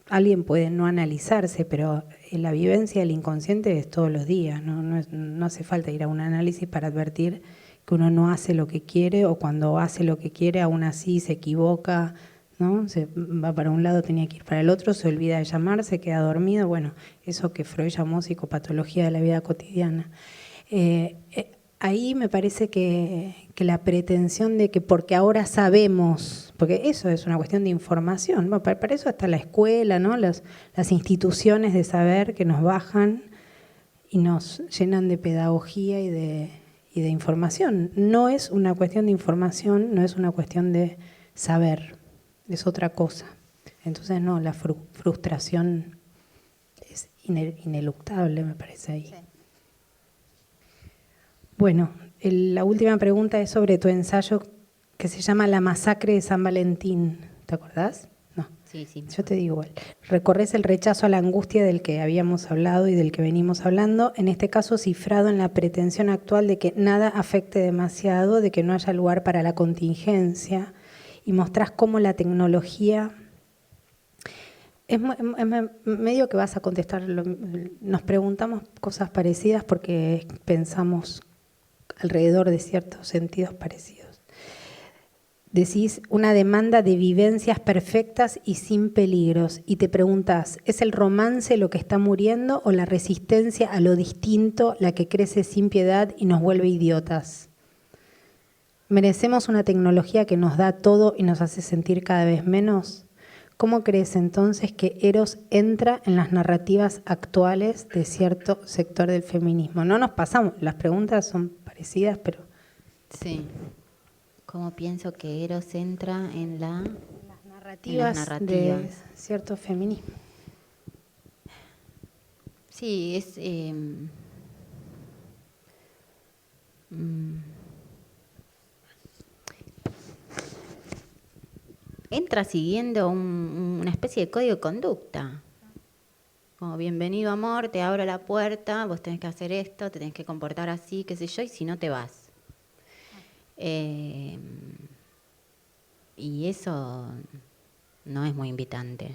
alguien puede no analizarse, pero la vivencia del inconsciente es todos los días, ¿no? No hace falta ir a un análisis para advertir que uno no hace lo que quiere o cuando hace lo que quiere aún así se equivoca, ¿no? Se va para un lado, tenía que ir para el otro, se olvida de llamar, se queda dormido, bueno, eso que Freud llamó psicopatología de la vida cotidiana. Ahí me parece que la pretensión de que porque ahora sabemos, porque eso es una cuestión de información, bueno, para eso está la escuela, ¿no? Las instituciones de saber que nos bajan y nos llenan de pedagogía y de información. No es una cuestión de información, no es una cuestión de saber, es otra cosa. Entonces no, la frustración es ineluctable, me parece ahí. Sí. Bueno, la última pregunta es sobre tu ensayo que se llama La masacre de San Valentín. ¿Te acordás? No. Sí, sí. Yo te digo igual. Recorres el rechazo a la angustia del que habíamos hablado y del que venimos hablando, en este caso cifrado en la pretensión actual de que nada afecte demasiado, de que no haya lugar para la contingencia, y mostrás cómo la tecnología... Es medio que vas a contestar, nos preguntamos cosas parecidas porque pensamos alrededor de ciertos sentidos parecidos. Decís una demanda de vivencias perfectas y sin peligros y te preguntás, ¿es el romance lo que está muriendo o la resistencia a lo distinto la que crece sin piedad y nos vuelve idiotas? ¿Merecemos una tecnología que nos da todo y nos hace sentir cada vez menos? ¿Cómo crees entonces que Eros entra en las narrativas actuales de cierto sector del feminismo? No nos pasamos, las preguntas son parecidas, pero... Sí. ¿Cómo pienso que Eros entra en las narrativas de cierto feminismo? Sí, es... entra siguiendo una especie de código de conducta. Como, bienvenido amor, te abro la puerta, vos tenés que hacer esto, te tenés que comportar así, qué sé yo, y si no te vas. Y eso no es muy invitante.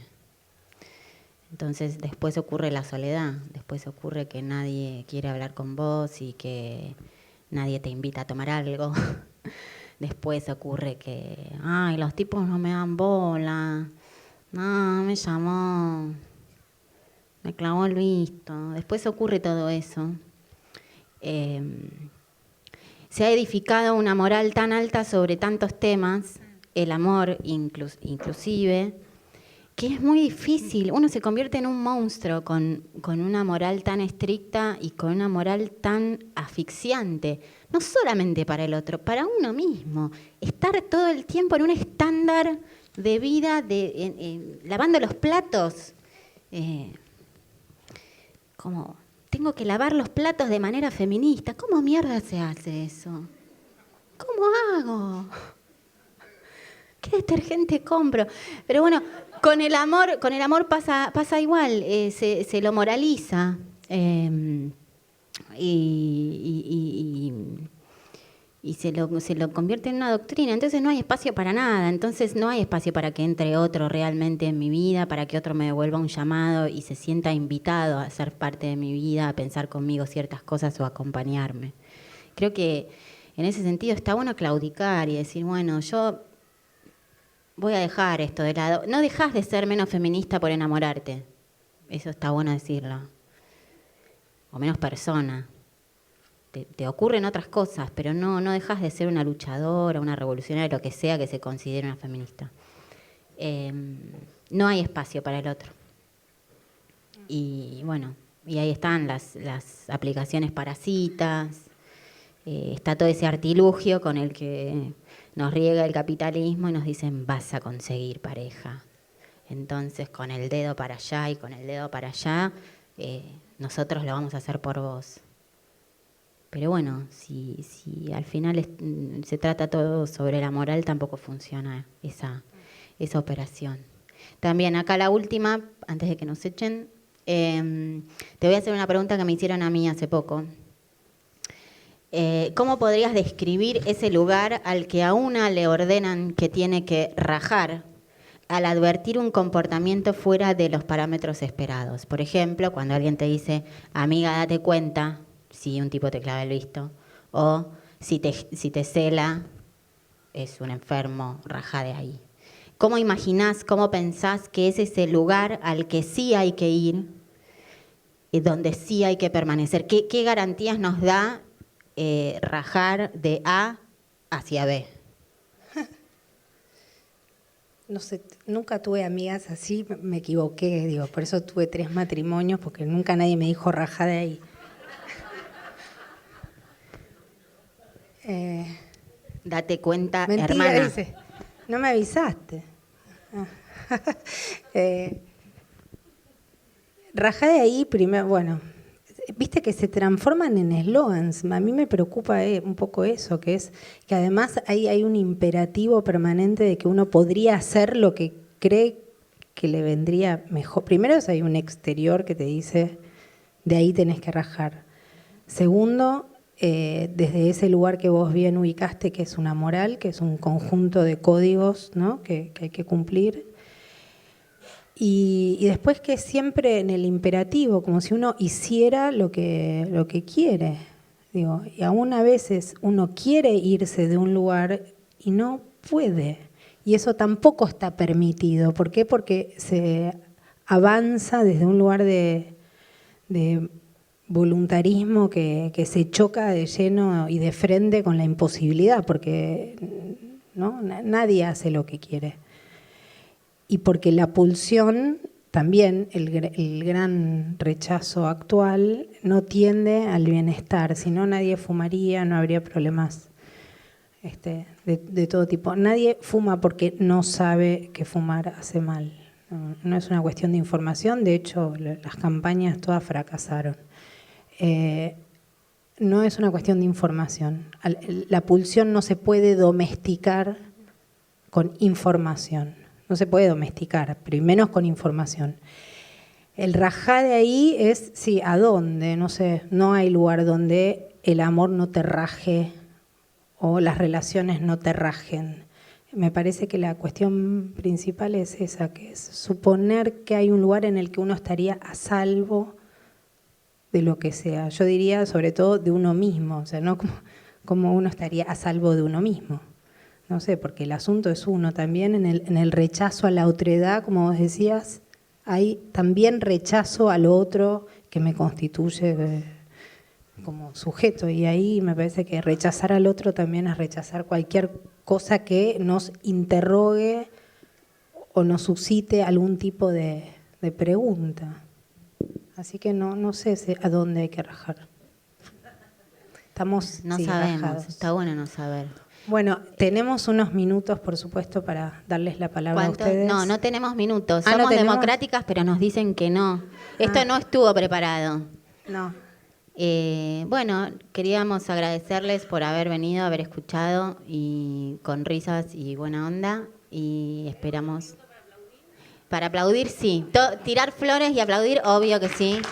Entonces después ocurre la soledad, después ocurre que nadie quiere hablar con vos y que nadie te invita a tomar algo. Después ocurre que, ay, los tipos no me dan bola, no, me llamó, me clavó el visto. Después ocurre todo eso. Se ha edificado una moral tan alta sobre tantos temas, el amor inclusive, que es muy difícil. Uno se convierte en un monstruo con una moral tan estricta y con una moral tan asfixiante. No solamente para el otro, para uno mismo. Estar todo el tiempo en un estándar de vida, lavando los platos. Como, tengo que lavar los platos de manera feminista. ¿Cómo mierda se hace eso? ¿Cómo hago? ¿Qué detergente compro? Pero bueno, con el amor pasa igual, se lo moraliza y se lo convierte en una doctrina. Entonces no hay espacio para nada, entonces no hay espacio para que entre otro realmente en mi vida, para que otro me devuelva un llamado y se sienta invitado a ser parte de mi vida, a pensar conmigo ciertas cosas o a acompañarme. Creo que en ese sentido está bueno claudicar y decir, bueno, yo voy a dejar esto de lado. No dejas de ser menos feminista por enamorarte. Eso está bueno decirlo. O menos persona. Te ocurren otras cosas, pero no dejas de ser una luchadora, una revolucionaria, lo que sea que se considere una feminista. No hay espacio para el otro. Y bueno, y ahí están las aplicaciones parasitas. Está todo ese artilugio con el que nos riega el capitalismo y nos dicen, vas a conseguir pareja. Entonces, con el dedo para allá y con el dedo para allá, nosotros lo vamos a hacer por vos. Pero bueno, si al final se trata todo sobre la moral, tampoco funciona esa operación. También acá la última, antes de que nos echen, te voy a hacer una pregunta que me hicieron a mí hace poco. ¿Cómo podrías describir ese lugar al que a una le ordenan que tiene que rajar al advertir un comportamiento fuera de los parámetros esperados? Por ejemplo, cuando alguien te dice, amiga, date cuenta, si un tipo te clava el visto, o si te cela, es un enfermo, rajá de ahí. ¿Cómo imaginás, cómo pensás que es ese lugar al que sí hay que ir y donde sí hay que permanecer? ¿Qué garantías nos da rajar de A hacia B? No sé, nunca tuve amigas así, me equivoqué, digo, por eso tuve 3 matrimonios, porque nunca nadie me dijo raja de ahí. Date cuenta, Mentira, hermana. dice, no me avisaste. Rajá de ahí primero, bueno, viste que se transforman en eslogans. A mí me preocupa un poco eso, que es que además hay un imperativo permanente de que uno podría hacer lo que cree que le vendría mejor. Primero, hay un exterior que te dice, de ahí tenés que rajar. Segundo, desde ese lugar que vos bien ubicaste, que es una moral, que es un conjunto de códigos, ¿no?, que hay que cumplir. Y después que siempre en el imperativo, como si uno hiciera lo que quiere. Digo, y aún a veces uno quiere irse de un lugar y no puede. Y eso tampoco está permitido. ¿Por qué? Porque se avanza desde un lugar de voluntarismo que se choca de lleno y de frente con la imposibilidad, porque ¿no?, nadie hace lo que quiere. Y porque la pulsión, también el gran rechazo actual, no tiende al bienestar. Si no, nadie fumaría, no habría problemas de todo tipo. Nadie fuma porque no sabe que fumar hace mal. No es una cuestión de información, de hecho las campañas todas fracasaron. No es una cuestión de información. La pulsión no se puede domesticar con información. No se puede domesticar, pero y menos con información. El rajá de ahí es, sí, ¿a dónde? No sé, no hay lugar donde el amor no te raje o las relaciones no te rajen. Me parece que la cuestión principal es esa, que es suponer que hay un lugar en el que uno estaría a salvo de lo que sea. Yo diría sobre todo de uno mismo, o sea, no como uno estaría a salvo de uno mismo. No sé, porque el asunto es uno también en el rechazo a la otredad, como vos decías, hay también rechazo a lo otro que me constituye como sujeto, y ahí me parece que rechazar al otro también es rechazar cualquier cosa que nos interrogue o nos suscite algún tipo de pregunta. Así que no sé a dónde hay que rajar. Estamos No sí, sabemos, rajados. está bueno no saber. Bueno, tenemos unos minutos, por supuesto, para darles la palabra a ustedes. No, no tenemos minutos. ¿No Somos tenemos? democráticas, pero nos dicen que no. Esto no estuvo preparado. No. Bueno, queríamos agradecerles por haber venido, haber escuchado y con risas y buena onda. Y esperamos. Para aplaudir, sí. Tirar flores y aplaudir, obvio que sí.